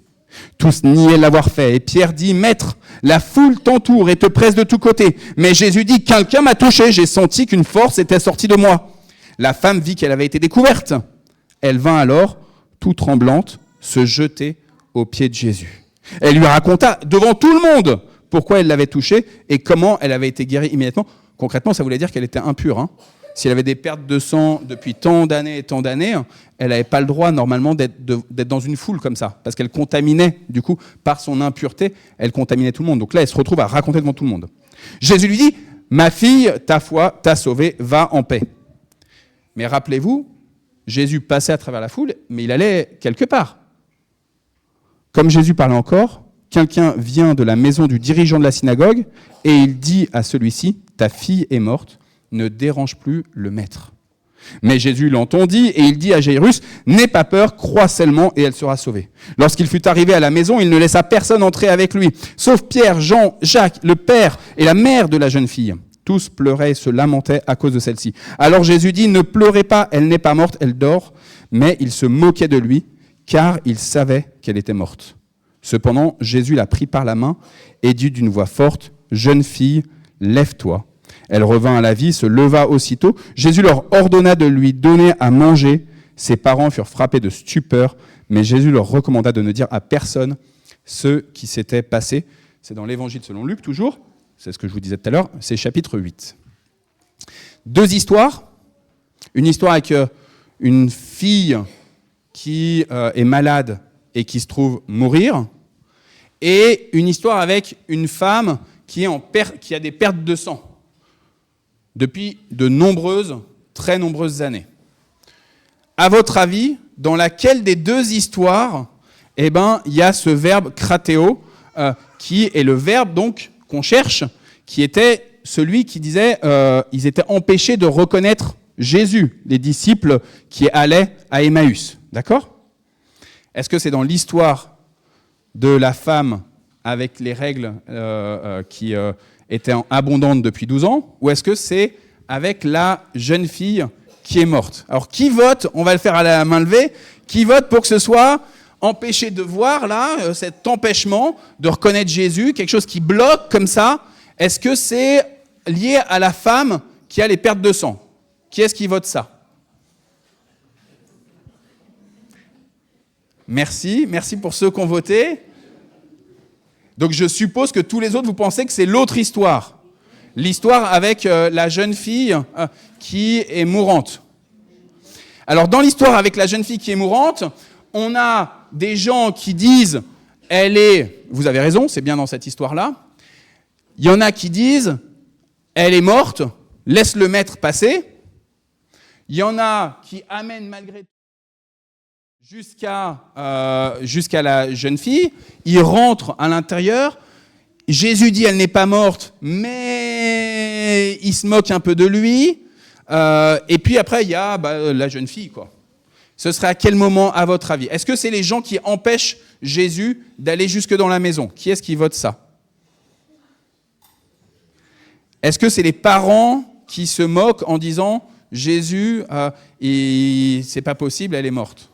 Tous niaient l'avoir fait. Et Pierre dit « Maître, la foule t'entoure et te presse de tous côtés. » Mais Jésus dit « Quelqu'un m'a touché, j'ai senti qu'une force était sortie de moi. » La femme vit qu'elle avait été découverte. Elle vint alors, tout tremblante, se jeter aux pieds de Jésus. Elle lui raconta devant tout le monde pourquoi elle l'avait touché et comment elle avait été guérie immédiatement. Concrètement, ça voulait dire qu'elle était impure. Si elle avait des pertes de sang depuis tant d'années et tant d'années, elle n'avait pas le droit normalement d'être dans une foule comme ça, parce qu'elle contaminait, du coup, par son impureté, elle contaminait tout le monde. Donc là, elle se retrouve à raconter devant tout le monde. Jésus lui dit « Ma fille, ta foi t'a sauvée, va en paix. » Mais rappelez-vous, Jésus passait à travers la foule, mais il allait quelque part. Comme Jésus parlait encore, quelqu'un vient de la maison du dirigeant de la synagogue et il dit à celui-ci « Ta fille est morte, ne dérange plus le maître. » Mais Jésus l'entendit et il dit à Jaïrus « N'aie pas peur, crois seulement et elle sera sauvée. » Lorsqu'il fut arrivé à la maison, il ne laissa personne entrer avec lui, sauf Pierre, Jean, Jacques, le père et la mère de la jeune fille. Tous pleuraient et se lamentaient à cause de celle-ci. Alors Jésus dit « Ne pleurez pas, elle n'est pas morte, elle dort. » Mais il se moquait de lui, car il savait qu'elle était morte. Cependant, Jésus la prit par la main et dit d'une voix forte « Jeune fille, lève-toi. » Elle revint à la vie, se leva aussitôt. Jésus leur ordonna de lui donner à manger. Ses parents furent frappés de stupeur, mais Jésus leur recommanda de ne dire à personne ce qui s'était passé. C'est dans l'Évangile selon Luc, toujours. C'est ce que je vous disais tout à l'heure. C'est chapitre 8. Deux histoires. Une histoire avec une fille qui est malade et qui se trouve mourir. Et une histoire avec une femme qui a des pertes de sang depuis de très nombreuses années. À votre avis, dans laquelle des deux histoires, il y a ce verbe kratéo, qui est le verbe donc qu'on cherche, qui était celui qui disait ils étaient empêchés de reconnaître Jésus, les disciples qui allaient à Emmaüs. D'accord ? Est-ce que c'est dans l'histoire de la femme avec les règles qui étaient abondantes depuis 12 ans, ou est-ce que c'est avec la jeune fille qui est morte ? Alors, qui vote ? On va le faire à la main levée. Qui vote pour que ce soit empêché de voir, là, cet empêchement de reconnaître Jésus, quelque chose qui bloque comme ça ? Est-ce que c'est lié à la femme qui a les pertes de sang ? Qui est-ce qui vote ça ? Merci pour ceux qui ont voté. Donc je suppose que tous les autres, vous pensez que c'est l'autre histoire. L'histoire avec la jeune fille qui est mourante. Alors dans l'histoire avec la jeune fille qui est mourante, on a des gens qui disent « vous avez raison, c'est bien dans cette histoire-là ». Il y en a qui disent « elle est morte, laisse le maître passer ». Il y en a qui amènent malgré tout jusqu'à la jeune fille. Ils rentrent à l'intérieur. Jésus dit elle n'est pas morte, mais il se moque un peu de lui. Et puis après, il y a la jeune fille, quoi. Ce serait à quel moment, à votre avis ? Est-ce que c'est les gens qui empêchent Jésus d'aller jusque dans la maison ? Qui est-ce qui vote ça ? Est-ce que c'est les parents qui se moquent en disant « Jésus, c'est pas possible, elle est morte » ?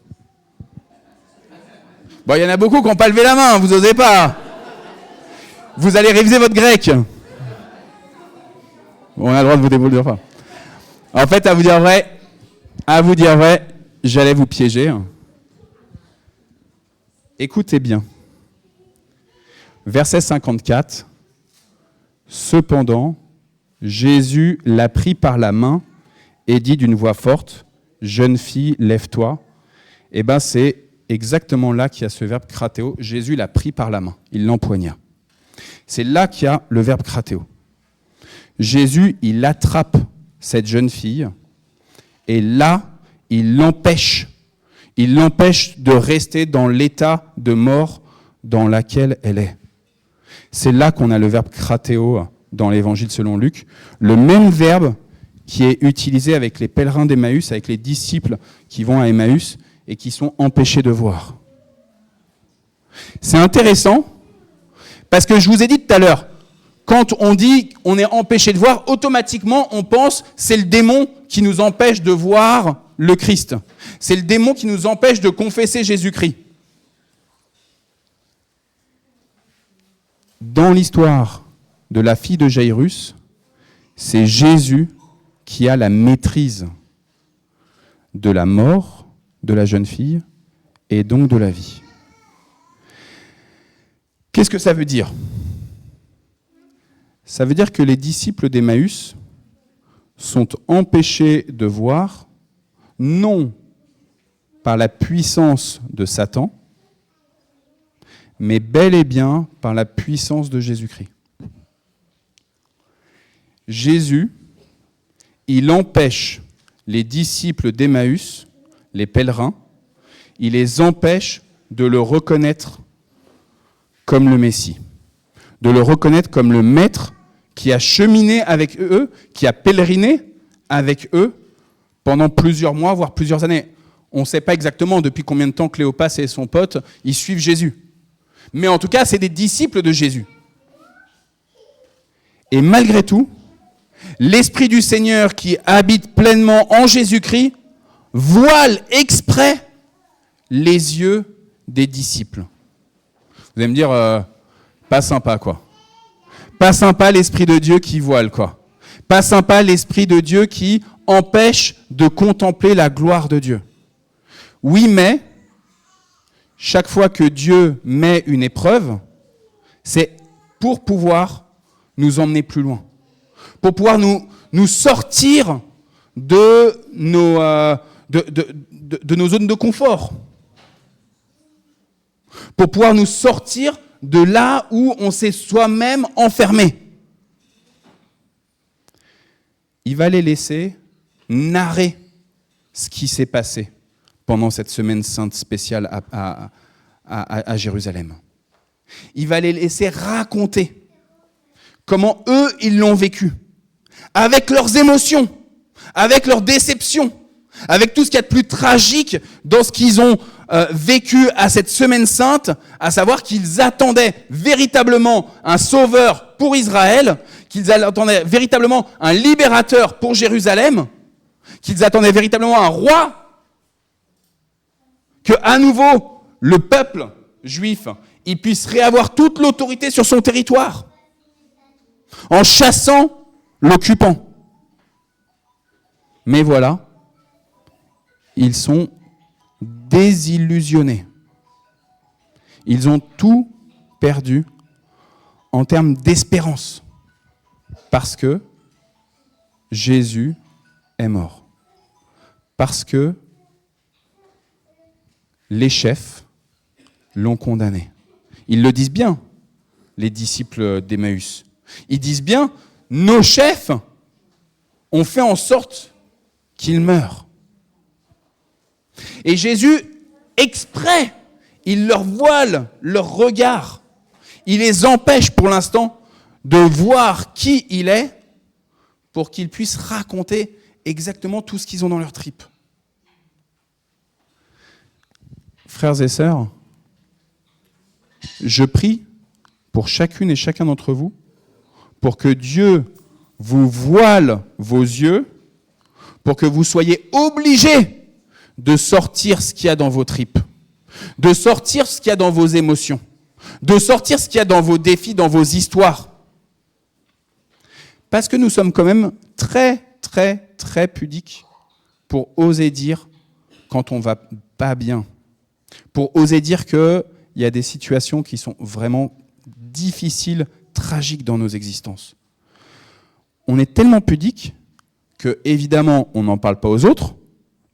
Bon, il y en a beaucoup qui n'ont pas levé la main, vous n'osez pas. Vous allez réviser votre grec. On a le droit de voter pour le dauphin. En fait, à vous dire vrai, j'allais vous piéger. Écoutez bien. Verset 54. Cependant, Jésus l'a pris par la main et dit d'une voix forte, « Jeune fille, lève-toi ». Eh bien, c'est exactement là qu'il y a ce verbe kratéo. Jésus l'a pris par la main, il l'empoigna. C'est là qu'il y a le verbe kratéo. Jésus, il attrape cette jeune fille et là, il l'empêche de rester dans l'état de mort dans lequel elle est. C'est là qu'on a le verbe kratéo dans l'évangile selon Luc, le même verbe qui est utilisé avec les pèlerins d'Emmaüs, avec les disciples qui vont à Emmaüs et qui sont empêchés de voir. C'est intéressant parce que je vous ai dit tout à l'heure, quand on dit on est empêché de voir, automatiquement on pense c'est le démon qui nous empêche de voir le Christ. C'est le démon qui nous empêche de confesser Jésus-Christ. Dans l'histoire de la fille de Jairus, c'est Jésus qui a la maîtrise de la mort de la jeune fille et donc de la vie. Qu'est-ce que ça veut dire ? Ça veut dire que les disciples d'Emmaüs sont empêchés de voir, non par la puissance de Satan, mais bel et bien par la puissance de Jésus-Christ. Jésus, il empêche les disciples d'Emmaüs, les pèlerins, il les empêche de le reconnaître comme le Messie, de le reconnaître comme le Maître qui a cheminé avec eux, qui a pèleriné avec eux pendant plusieurs mois, voire plusieurs années. On ne sait pas exactement depuis combien de temps Cléopas et son pote, ils suivent Jésus. Mais en tout cas, c'est des disciples de Jésus. Et malgré tout, l'Esprit du Seigneur qui habite pleinement en Jésus-Christ voile exprès les yeux des disciples. Vous allez me dire, pas sympa quoi. Pas sympa l'Esprit de Dieu qui voile quoi. Pas sympa l'Esprit de Dieu qui empêche de contempler la gloire de Dieu. Oui, mais chaque fois que Dieu met une épreuve, c'est pour pouvoir nous emmener plus loin. Pour pouvoir nous sortir de nos zones de confort. Pour pouvoir nous sortir de là où on s'est soi-même enfermé. Il va les laisser narrer ce qui s'est passé pendant cette semaine sainte spéciale à Jérusalem. Il va les laisser raconter comment eux, ils l'ont vécu, avec leurs émotions, avec leurs déceptions, avec tout ce qu'il y a de plus tragique dans ce qu'ils ont vécu à cette semaine sainte, à savoir qu'ils attendaient véritablement un sauveur pour Israël, qu'ils attendaient véritablement un libérateur pour Jérusalem, qu'ils attendaient véritablement un roi, que à nouveau le peuple juif il puisse réavoir toute l'autorité sur son territoire en chassant l'occupant. Mais voilà, ils sont désillusionnés. Ils ont tout perdu en termes d'espérance parce que Jésus est mort. Parce que les chefs l'ont condamné. Ils le disent bien, les disciples d'Emmaüs. Ils disent bien, nos chefs ont fait en sorte qu'il meure. Et Jésus, exprès, il leur voile leur regard. Il les empêche pour l'instant de voir qui il est pour qu'ils puissent raconter exactement tout ce qu'ils ont dans leur tripes. Frères et sœurs, je prie pour chacune et chacun d'entre vous pour que Dieu vous voile vos yeux, pour que vous soyez obligés de sortir ce qu'il y a dans vos tripes, de sortir ce qu'il y a dans vos émotions, de sortir ce qu'il y a dans vos défis, dans vos histoires. Parce que nous sommes quand même très, très, très pudiques pour oser dire quand on va pas bien. Pour oser dire qu'il y a des situations qui sont vraiment difficiles, tragiques dans nos existences. On est tellement pudiques que, évidemment, on n'en parle pas aux autres,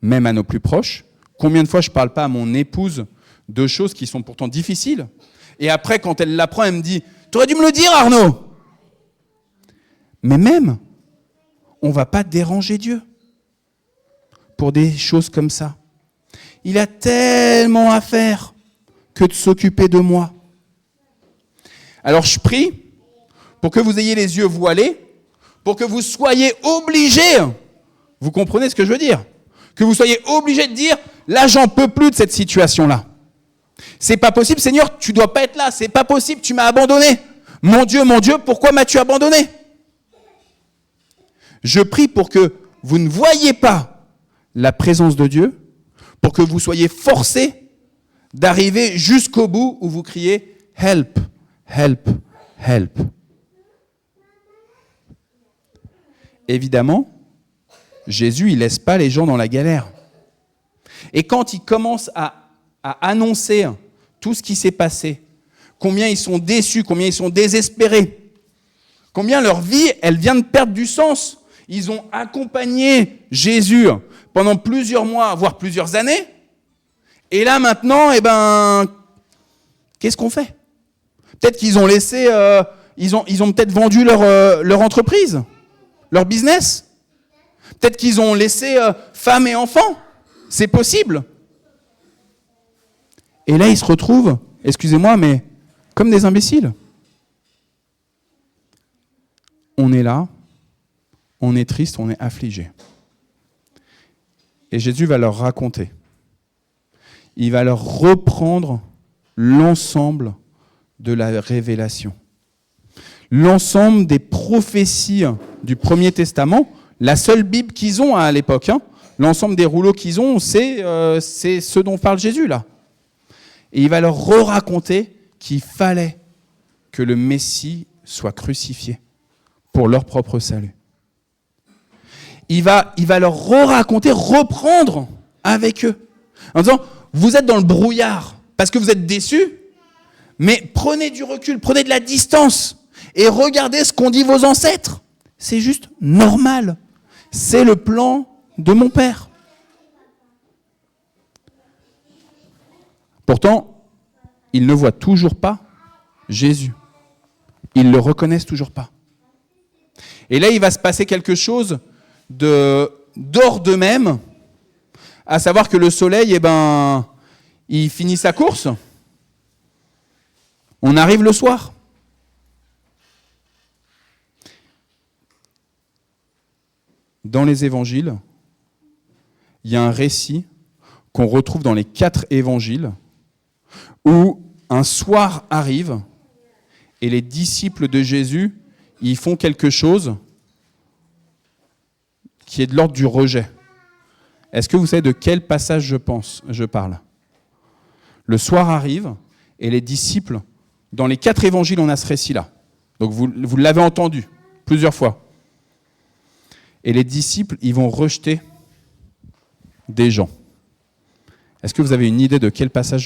même à nos plus proches. Combien de fois je ne parle pas à mon épouse de choses qui sont pourtant difficiles, et après, quand elle l'apprend, elle me dit « Tu aurais dû me le dire, Arnaud !» Mais même, on ne va pas déranger Dieu pour des choses comme ça. Il a tellement à faire que de s'occuper de moi. Alors je prie pour que vous ayez les yeux voilés, pour que vous soyez obligés, vous comprenez ce que je veux dire ? Que vous soyez obligés de dire, là j'en peux plus de cette situation-là. C'est pas possible, Seigneur, tu dois pas être là, c'est pas possible, tu m'as abandonné. Mon Dieu, pourquoi m'as-tu abandonné ? Je prie pour que vous ne voyiez pas la présence de Dieu, pour que vous soyez forcés d'arriver jusqu'au bout où vous criez « Help, help, help ». Évidemment, Jésus, il ne laisse pas les gens dans la galère. Et quand il commence à annoncer tout ce qui s'est passé, combien ils sont déçus, combien ils sont désespérés, combien leur vie, elle vient de perdre du sens. Ils ont accompagné Jésus pendant plusieurs mois, voire plusieurs années. Et là, maintenant, qu'est-ce qu'on fait ? Peut-être qu'ils ont laissé, ils ont peut-être vendu leur entreprise, leur business. Peut-être qu'ils ont laissé femmes et enfants. C'est possible. Et là, ils se retrouvent, excusez-moi, mais comme des imbéciles. On est là, on est triste, on est affligé. Et Jésus va leur raconter. Il va leur reprendre l'ensemble de la révélation. L'ensemble des prophéties du Premier Testament, la seule Bible qu'ils ont à l'époque, l'ensemble des rouleaux qu'ils ont, c'est ce dont parle Jésus là. Et il va leur raconter qu'il fallait que le Messie soit crucifié pour leur propre salut. Il va leur raconter, reprendre avec eux, en disant, vous êtes dans le brouillard parce que vous êtes déçus, mais prenez du recul, prenez de la distance et regardez ce qu'ont dit vos ancêtres. C'est juste normal. C'est le plan de mon Père. Pourtant, ils ne voient toujours pas Jésus. Ils ne le reconnaissent toujours pas. Et là, il va se passer quelque chose d'hors d'eux-mêmes, à savoir que le soleil, il finit sa course. On arrive le soir. Dans les évangiles, il y a un récit qu'on retrouve dans les 4 évangiles où un soir arrive et les disciples de Jésus, ils font quelque chose qui est de l'ordre du rejet. Est-ce que vous savez de quel passage je parle ? Le soir arrive et les disciples, dans les 4 évangiles, on a ce récit-là. Donc vous l'avez entendu plusieurs fois. Et les disciples, ils vont rejeter des gens. Est-ce que vous avez une idée de quel passage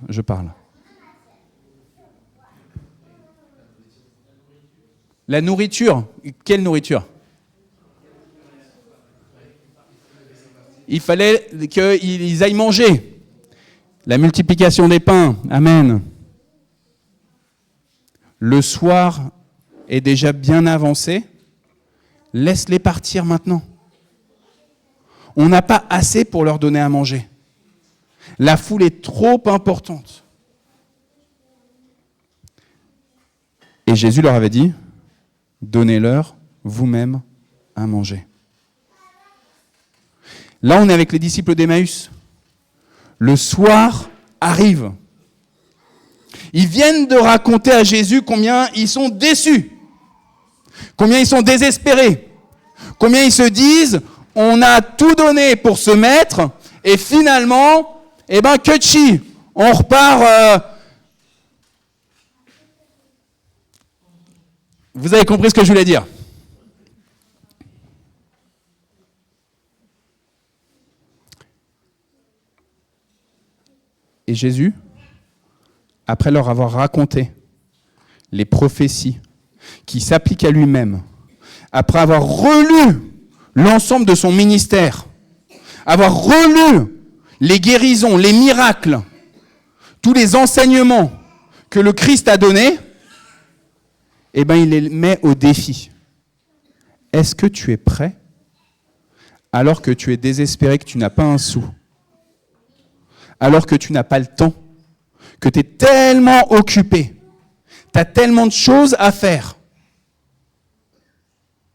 je parle ? La nourriture. Quelle nourriture ? Il fallait qu'ils aillent manger. La multiplication des pains. Amen. Le soir est déjà bien avancé. Laisse-les partir maintenant. On n'a pas assez pour leur donner à manger. La foule est trop importante. Et Jésus leur avait dit, donnez-leur vous-même à manger. Là, on est avec les disciples d'Emmaüs. Le soir arrive. Ils viennent de raconter à Jésus combien ils sont déçus, combien ils sont désespérés, combien ils se disent, on a tout donné pour se mettre, et finalement, que on repart. Vous avez compris ce que je voulais dire. Et Jésus, après leur avoir raconté les prophéties qui s'appliquent à lui-même, après avoir relu l'ensemble de son ministère, avoir relu les guérisons, les miracles, tous les enseignements que le Christ a donnés, eh bien, il les met au défi. Est-ce que tu es prêt, alors que tu es désespéré, que tu n'as pas un sou, alors que tu n'as pas le temps, que tu es tellement occupé, tu as tellement de choses à faire.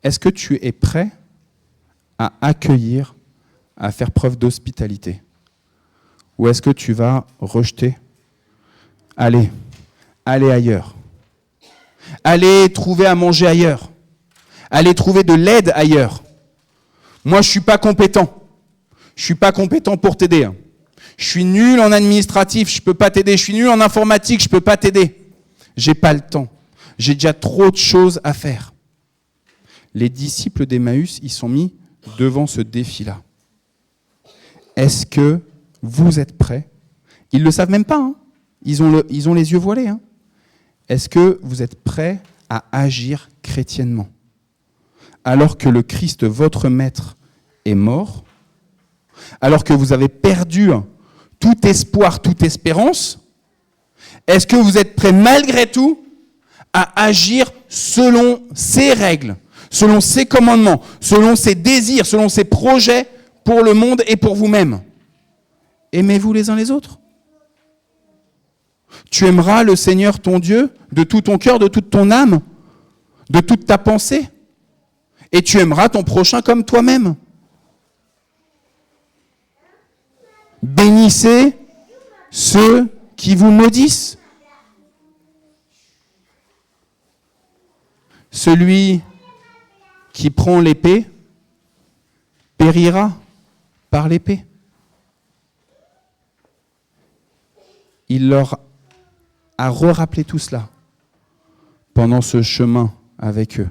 Est-ce que tu es prêt à accueillir, à faire preuve d'hospitalité? Ou est-ce que tu vas rejeter? Allez ailleurs. Allez trouver à manger ailleurs. Allez trouver de l'aide ailleurs. Moi, je ne suis pas compétent. Je ne suis pas compétent pour t'aider. Je suis nul en administratif, je ne peux pas t'aider. Je suis nul en informatique, je ne peux pas t'aider. Je n'ai pas le temps. J'ai déjà trop de choses à faire. Les disciples d'Emmaüs, ils sont mis devant ce défi-là. Est-ce que vous êtes prêts? Ils ne le savent même pas. Hein. Ils ont les yeux voilés. Hein. Est-ce que vous êtes prêts à agir chrétiennement? Alors que le Christ, votre maître, est mort, alors que vous avez perdu tout espoir, toute espérance, est-ce que vous êtes prêts malgré tout à agir selon ses règles, selon ses commandements, selon ses désirs, selon ses projets pour le monde et pour vous-même? Aimez-vous les uns les autres. Tu aimeras le Seigneur ton Dieu de tout ton cœur, de toute ton âme, de toute ta pensée. Et tu aimeras ton prochain comme toi-même. Bénissez ceux qui vous maudissent. Celui qui prend l'épée périra par l'épée. Il leur a rappelé tout cela pendant ce chemin avec eux.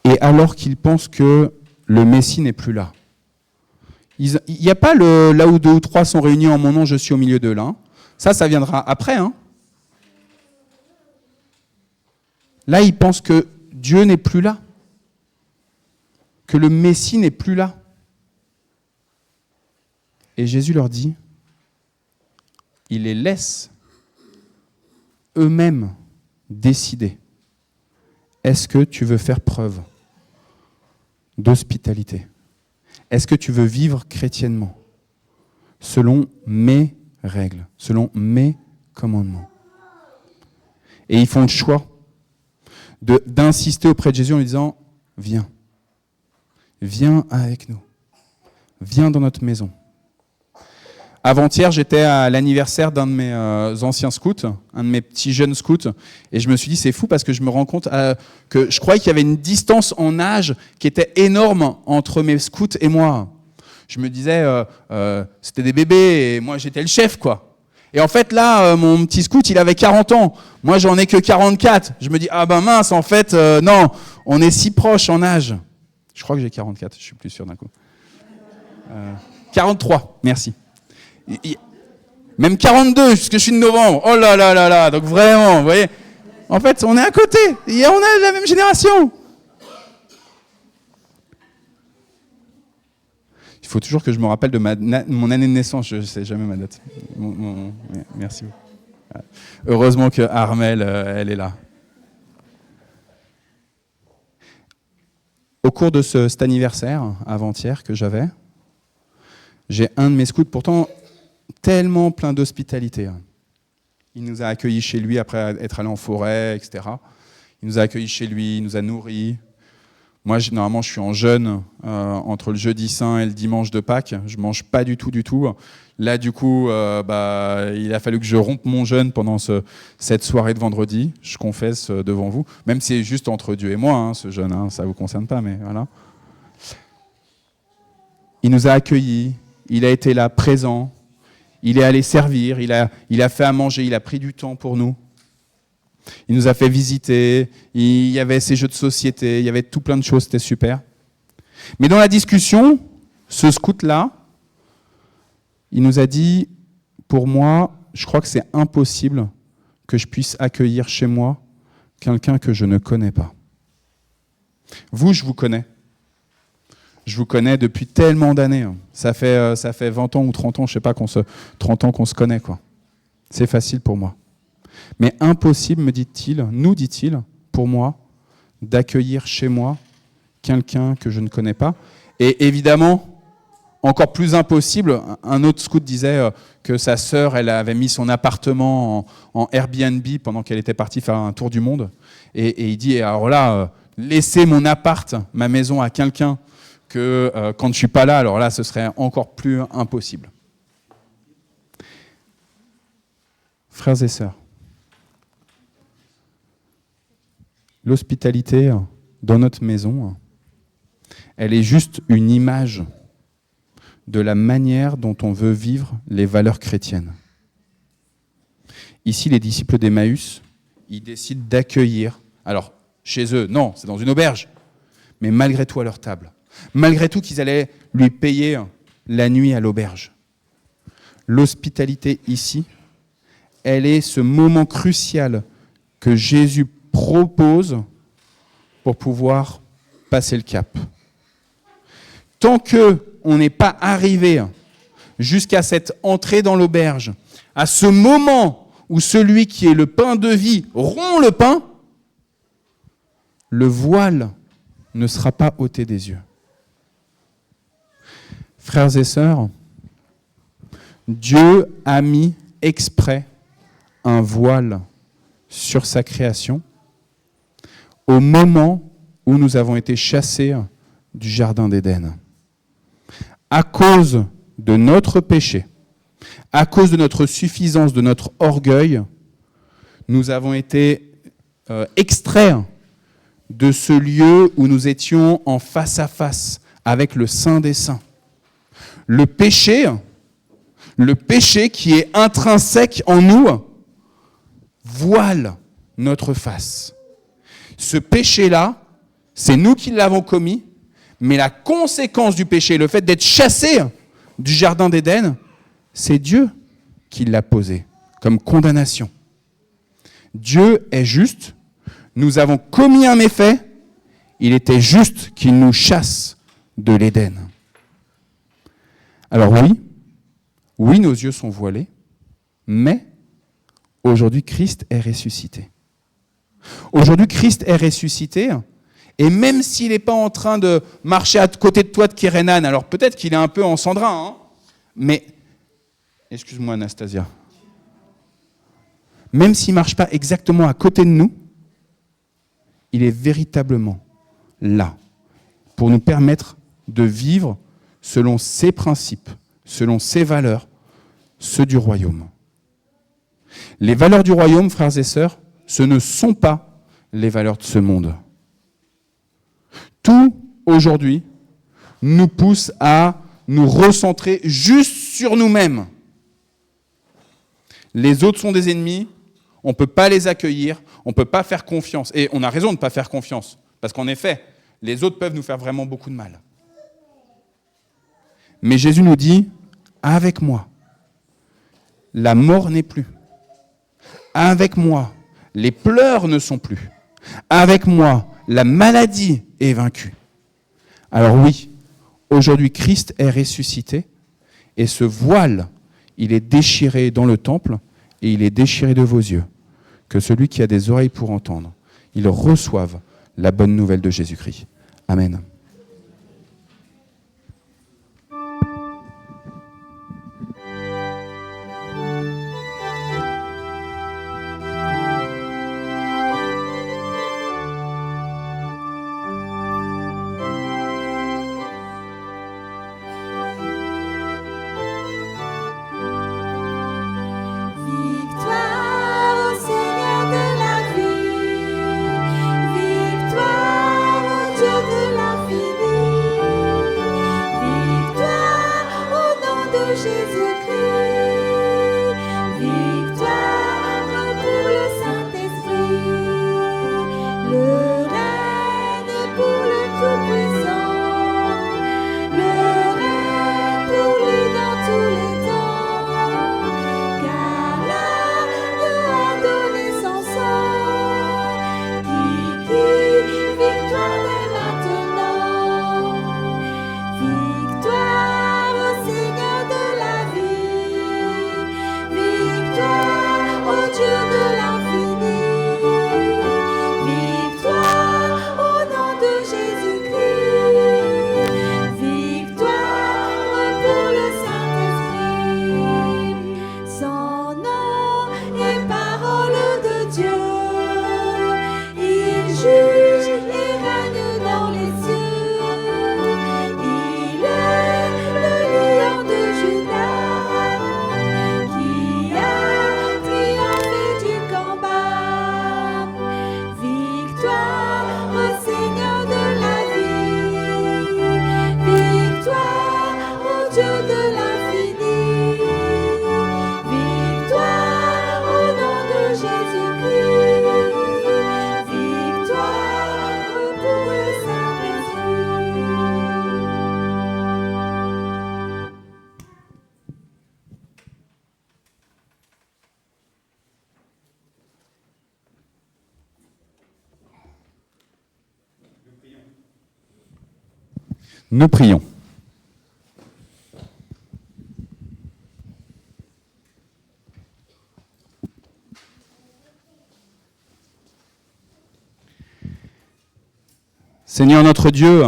Et alors qu'ils pensent que le Messie n'est plus là. Il n'y a pas là où 2 ou 3 sont réunis en mon nom, je suis au milieu d'eux là. Hein. Ça viendra après. Hein. Là, ils pensent que Dieu n'est plus là. Que le Messie n'est plus là. Et Jésus leur dit, il les laisse eux-mêmes décider. Est-ce que tu veux faire preuve d'hospitalité? Est-ce que tu veux vivre chrétiennement selon mes règles, selon mes commandements? Et ils font le choix d'insister auprès de Jésus en lui disant, viens avec nous, viens dans notre maison. Avant-hier, j'étais à l'anniversaire d'un de mes anciens scouts, un de mes petits jeunes scouts, et je me suis dit, c'est fou parce que je me rends compte que je croyais qu'il y avait une distance en âge qui était énorme entre mes scouts et moi. Je me disais, c'était des bébés et moi j'étais le chef, quoi. Et en fait, là, mon petit scout, il avait 40 ans. Moi, j'en ai que 44. Je me dis, ah ben mince, en fait, non, on est si proches en âge. Je crois que j'ai 44, je suis plus sûr d'un coup. 43, merci. Même 42, puisque je suis de novembre. Oh là là là là, donc vraiment, vous voyez. En fait, on est à côté, et on est de la même génération. Il faut toujours que je me rappelle de mon année de naissance, je ne sais jamais ma date. Merci beaucoup. Heureusement que Armelle, elle est là. Au cours de cet anniversaire, avant-hier, que j'avais, j'ai un de mes scouts, pourtant tellement plein d'hospitalité. Il nous a accueillis chez lui après être allé en forêt, etc. Il nous a accueillis chez lui, il nous a nourris. Moi, normalement, je suis en jeûne entre le jeudi saint et le dimanche de Pâques. Je ne mange pas du tout. Là, du coup, il a fallu que je rompe mon jeûne pendant cette soirée de vendredi. Je confesse devant vous. Même si c'est juste entre Dieu et moi, ce jeûne, ça ne vous concerne pas, mais voilà. Il nous a accueillis. Il a été là, présent. Il est allé servir. Il a fait à manger. Il a pris du temps pour nous. Il nous a fait visiter, il y avait ces jeux de société, il y avait tout plein de choses, c'était super. Mais dans la discussion, ce scout-là Il nous a dit, pour moi, je crois que c'est impossible que je puisse accueillir chez moi quelqu'un que je ne connais pas. Vous, je vous connais. Je vous connais depuis tellement d'années. Ça fait 20 ans ou 30 ans, je sais pas, 30 ans qu'on se connaît, quoi. C'est facile pour moi. Mais impossible, me dit-il, nous dit-il, pour moi, d'accueillir chez moi quelqu'un que je ne connais pas. Et évidemment, encore plus impossible, un autre scout disait que sa sœur, elle avait mis son appartement en Airbnb pendant qu'elle était partie faire un tour du monde. Et il dit, alors là, laisser mon appart, ma maison à quelqu'un que quand je ne suis pas là, alors là, ce serait encore plus impossible. Frères et sœurs, l'hospitalité dans notre maison, elle est juste une image de la manière dont on veut vivre les valeurs chrétiennes. Ici, les disciples d'Emmaüs, ils décident d'accueillir, alors chez eux, non, c'est dans une auberge, mais malgré tout à leur table. Malgré tout qu'ils allaient lui payer la nuit à l'auberge. L'hospitalité ici, elle est ce moment crucial que Jésus propose pour pouvoir passer le cap. Tant qu'on n'est pas arrivé jusqu'à cette entrée dans l'auberge, à ce moment où celui qui est le pain de vie rompt le pain, le voile ne sera pas ôté des yeux. Frères et sœurs, Dieu a mis exprès un voile sur sa création au moment où nous avons été chassés du jardin d'Éden. À cause de notre péché, à cause de notre suffisance, de notre orgueil, nous avons été extraits de ce lieu où nous étions en face à face avec le Saint des Saints. Le péché qui est intrinsèque en nous, voile notre face. Ce péché-là, c'est nous qui l'avons commis, mais la conséquence du péché, le fait d'être chassé du jardin d'Éden, c'est Dieu qui l'a posé comme condamnation. Dieu est juste, nous avons commis un méfait, il était juste qu'il nous chasse de l'Éden. Alors oui, nos yeux sont voilés, mais aujourd'hui, Christ est ressuscité. Aujourd'hui, Christ est ressuscité, et même s'il n'est pas en train de marcher à côté de toi de Kérenan, alors peut-être qu'il est un peu en Sandrin, mais, excuse-moi Anastasia, même s'il ne marche pas exactement à côté de nous, il est véritablement là pour nous permettre de vivre selon ses principes, selon ses valeurs, ceux du royaume. Les valeurs du royaume, frères et sœurs, ce ne sont pas les valeurs de ce monde. Tout, aujourd'hui, nous pousse à nous recentrer juste sur nous-mêmes. Les autres sont des ennemis, on ne peut pas les accueillir, on ne peut pas faire confiance. Et on a raison de ne pas faire confiance, parce qu'en effet, les autres peuvent nous faire vraiment beaucoup de mal. Mais Jésus nous dit, avec moi, la mort n'est plus. Avec moi, les pleurs ne sont plus. Avec moi, la maladie est vaincue. Alors oui, aujourd'hui, Christ est ressuscité, et ce voile, il est déchiré dans le temple, et il est déchiré de vos yeux. Que celui qui a des oreilles pour entendre, il reçoive la bonne nouvelle de Jésus-Christ. Amen. Victoire au Seigneur de la vie, victoire au Dieu de la vie. Nous prions. Seigneur notre Dieu,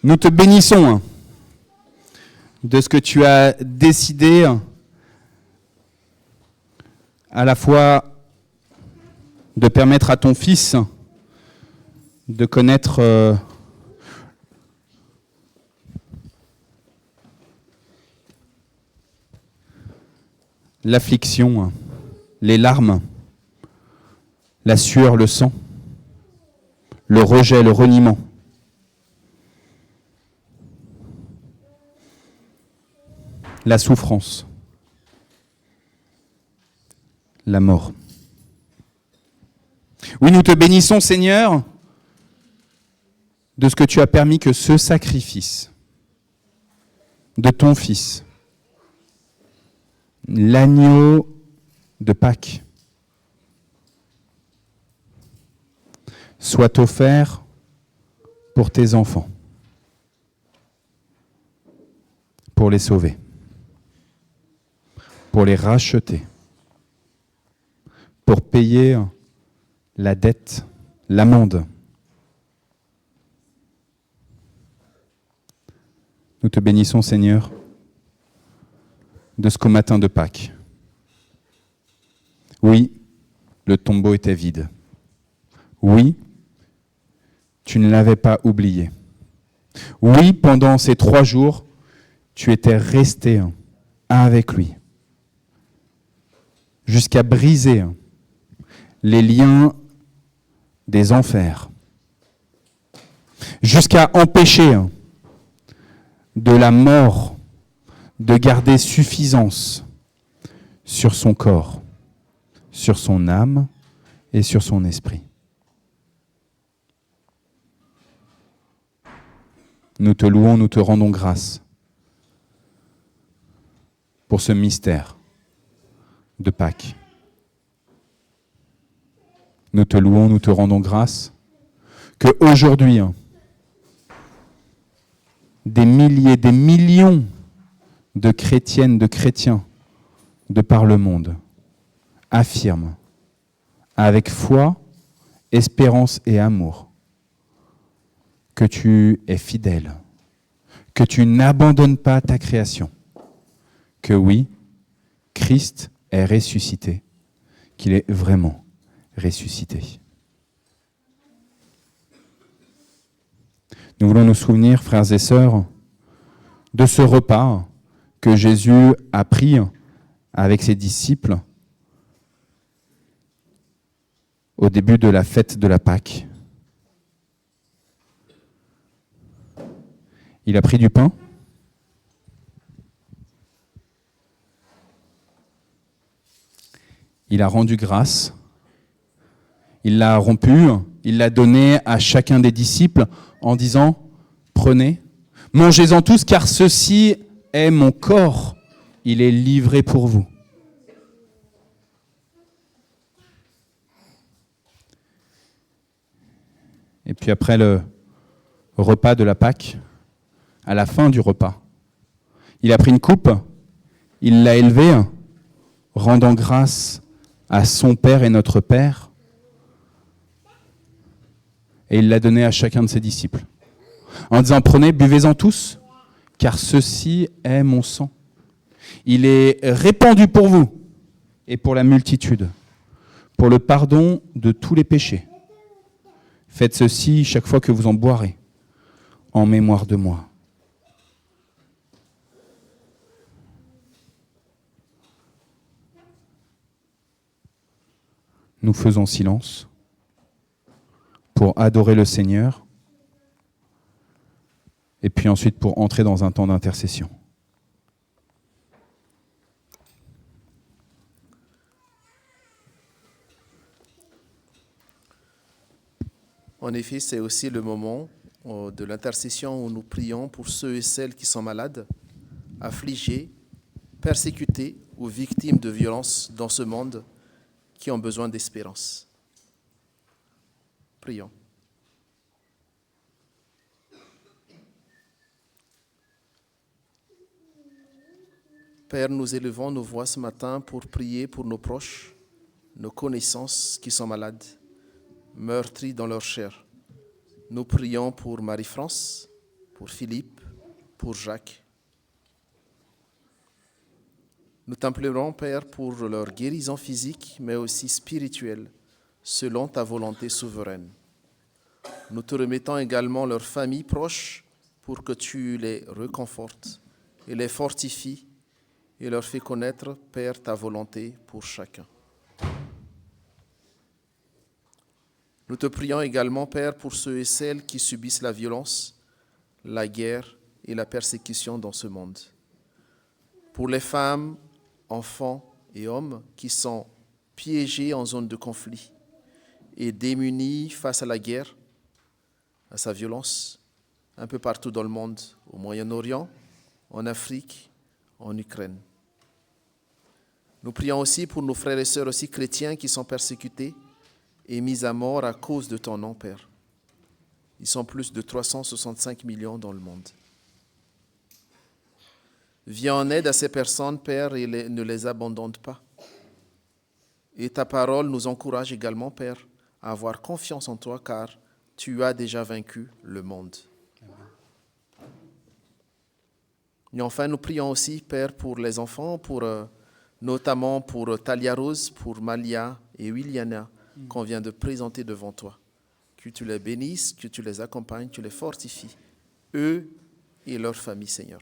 nous te bénissons de ce que tu as décidé à la fois de permettre à ton Fils de connaître l'affliction, les larmes, la sueur, le sang, le rejet, le reniement. La souffrance, la mort. Oui, nous te bénissons, Seigneur, de ce que tu as permis que ce sacrifice de ton Fils, l'agneau de Pâques, soit offert pour tes enfants, pour les sauver, pour les racheter, pour payer la dette, l'amende. Nous te bénissons, Seigneur, de ce qu'au matin de Pâques, oui, le tombeau était vide. Oui, tu ne l'avais pas oublié. Oui, pendant ces 3 jours, tu étais resté avec lui, jusqu'à briser les liens des enfers, jusqu'à empêcher de la mort de garder suffisance sur son corps, sur son âme et sur son esprit. Nous te louons, nous te rendons grâce pour ce mystère de Pâques. Nous te louons, nous te rendons grâce qu'aujourd'hui, des milliers, des millions de chrétiennes, de chrétiens de par le monde affirment avec foi, espérance et amour que tu es fidèle, que tu n'abandonnes pas ta création, que oui, Christ est ressuscité, qu'il est vraiment ressuscité. Nous voulons nous souvenir, frères et sœurs, de ce repas que Jésus a pris avec ses disciples au début de la fête de la Pâque. Il a pris du pain, il a rendu grâce, il l'a rompu, il l'a donné à chacun des disciples en disant « Prenez, mangez-en tous, car ceci est mon corps, il est livré pour vous. » Et puis après le repas de la Pâque, à la fin du repas, il a pris une coupe, il l'a élevée, rendant grâce à son Père et notre Père, et il l'a donnée à chacun de ses disciples, en disant « Prenez, buvez-en tous, car ceci est mon sang. Il est répandu pour vous et pour la multitude, pour le pardon de tous les péchés. Faites ceci chaque fois que vous en boirez, en mémoire de moi. » Nous faisons silence pour adorer le Seigneur et puis ensuite pour entrer dans un temps d'intercession. En effet, c'est aussi le moment de l'intercession où nous prions pour ceux et celles qui sont malades, affligés, persécutés ou victimes de violences dans ce monde, qui ont besoin d'espérance. Prions. Père, nous élevons nos voix ce matin pour prier pour nos proches, nos connaissances qui sont malades, meurtris dans leur chair. Nous prions pour Marie-France, pour Philippe, pour Jacques. Nous t'implorons, Père, pour leur guérison physique, mais aussi spirituelle, selon ta volonté souveraine. Nous te remettons également leurs familles proches pour que tu les réconfortes et les fortifies et leur fais connaître, Père, ta volonté pour chacun. Nous te prions également, Père, pour ceux et celles qui subissent la violence, la guerre et la persécution dans ce monde. Pour les femmes, enfants et hommes qui sont piégés en zone de conflit et démunis face à la guerre, à sa violence, un peu partout dans le monde, au Moyen-Orient, en Afrique, en Ukraine. Nous prions aussi pour nos frères et sœurs aussi chrétiens qui sont persécutés et mis à mort à cause de ton nom, Père. Ils sont plus de 365 millions dans le monde. Viens en aide à ces personnes, Père, et ne les abandonne pas. Et ta parole nous encourage également, Père, à avoir confiance en toi, car tu as déjà vaincu le monde. Et enfin, nous prions aussi, Père, pour les enfants, notamment pour Talia Rose, pour Malia et Williana, qu'on vient de présenter devant toi. Que tu les bénisses, que tu les accompagnes, que tu les fortifies, eux et leur famille, Seigneur.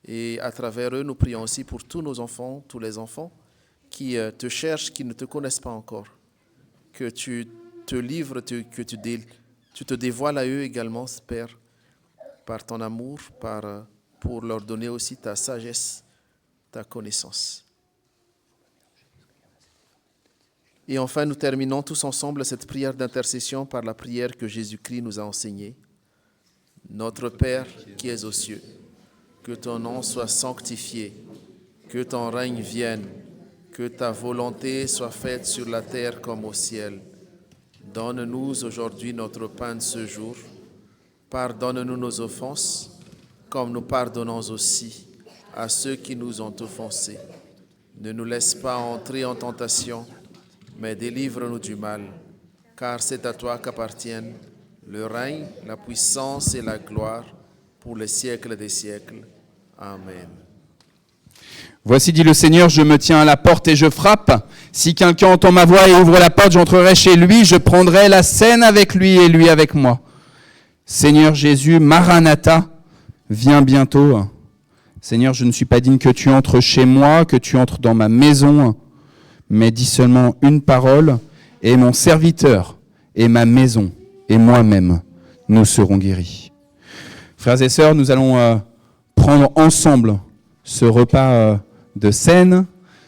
Et à travers eux, nous prions aussi pour tous nos enfants, tous les enfants qui te cherchent, qui ne te connaissent pas encore. Que tu te livres, que tu te dévoiles à eux également, Père, par ton amour, pour leur donner aussi ta sagesse, ta connaissance. Et enfin, nous terminons tous ensemble cette prière d'intercession par la prière que Jésus-Christ nous a enseignée. Notre Père qui es aux cieux, que ton nom soit sanctifié, que ton règne vienne, que ta volonté soit faite sur la terre comme au ciel. Donne-nous aujourd'hui notre pain de ce jour. Pardonne-nous nos offenses, comme nous pardonnons aussi à ceux qui nous ont offensés. Ne nous laisse pas entrer en tentation, mais délivre-nous du mal, car c'est à toi qu'appartiennent le règne, la puissance et la gloire pour les siècles des siècles. Amen. Voici, dit le Seigneur, je me tiens à la porte et je frappe. Si quelqu'un entend ma voix et ouvre la porte, j'entrerai chez lui, je prendrai la scène avec lui et lui avec moi. Seigneur Jésus, Maranatha, viens bientôt. Seigneur, je ne suis pas digne que tu entres chez moi, que tu entres dans ma maison, mais dis seulement une parole, et mon serviteur, et ma maison, et moi-même, nous serons guéris. Frères et sœurs, nous allons prendre ensemble ce repas de scène,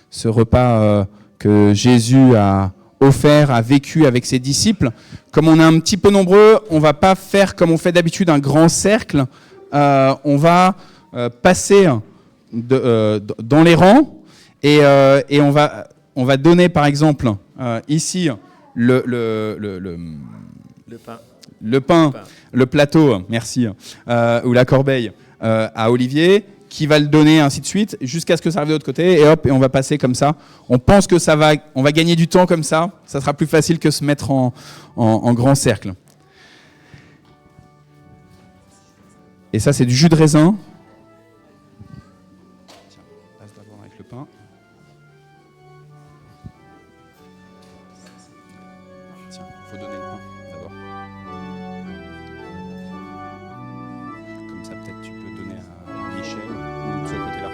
ce repas que Jésus a offert, a vécu avec ses disciples. Comme on est un petit peu nombreux, on ne va pas faire comme on fait d'habitude un grand cercle. On va passer dans les rangs et on va donner par exemple ici le pain. Le pain, le plateau, merci, ou la corbeille à Olivier, qui va le donner, ainsi de suite, jusqu'à ce que ça arrive de l'autre côté, et hop, et on va passer comme ça. On pense que on va gagner du temps comme ça sera plus facile que se mettre en grand cercle. Et ça, c'est du jus de raisin. Tiens, passe d'abord avec le pain. Tiens, il faut donner le pain d'abord. Comme ça, peut-être tu peux donner à Michel ou de ce côté-là.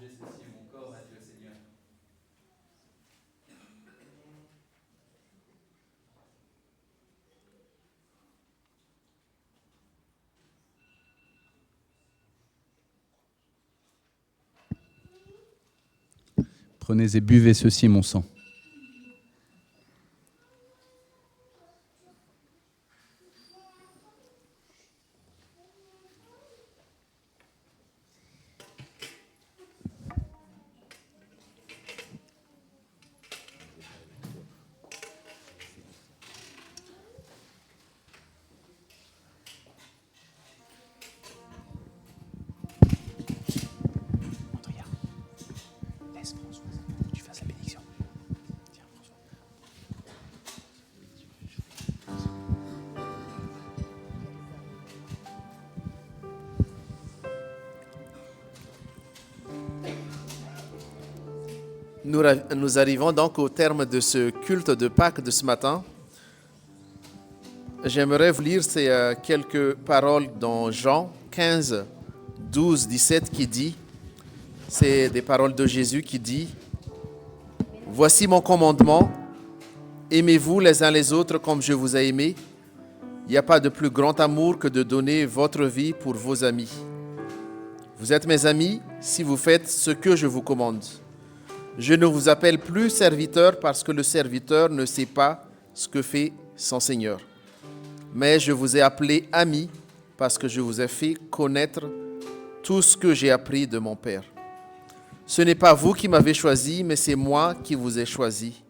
manger ceci mon corps, adieu Seigneur. Prenez et buvez ceci mon sang. Nous arrivons donc au terme de ce culte de Pâques de ce matin. J'aimerais vous lire quelques paroles dans Jean 15, 12, 17 qui dit, c'est des paroles de Jésus qui dit, « Voici mon commandement, aimez-vous les uns les autres comme je vous ai aimé. Il n'y a pas de plus grand amour que de donner votre vie pour vos amis. Vous êtes mes amis si vous faites ce que je vous commande. Je ne vous appelle plus serviteur parce que le serviteur ne sait pas ce que fait son Seigneur. Mais je vous ai appelé ami parce que je vous ai fait connaître tout ce que j'ai appris de mon Père. Ce n'est pas vous qui m'avez choisi, mais c'est moi qui vous ai choisi.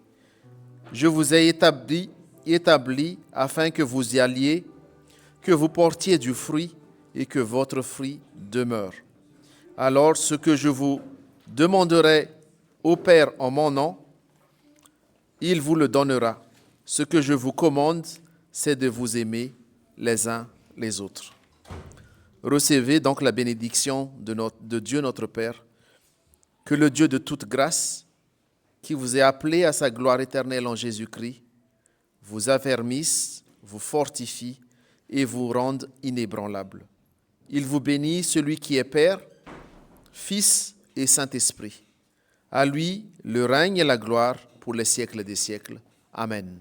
Je vous ai établi afin que vous y alliez, que vous portiez du fruit et que votre fruit demeure. Alors ce que je vous demanderai au Père en mon nom, il vous le donnera. Ce que je vous commande, c'est de vous aimer les uns les autres. » Recevez donc la bénédiction de Dieu notre Père, que le Dieu de toute grâce, qui vous est appelé à sa gloire éternelle en Jésus-Christ, vous affermisse, vous fortifie et vous rende inébranlable. Il vous bénit, celui qui est Père, Fils et Saint-Esprit. À lui le règne et la gloire pour les siècles des siècles. Amen.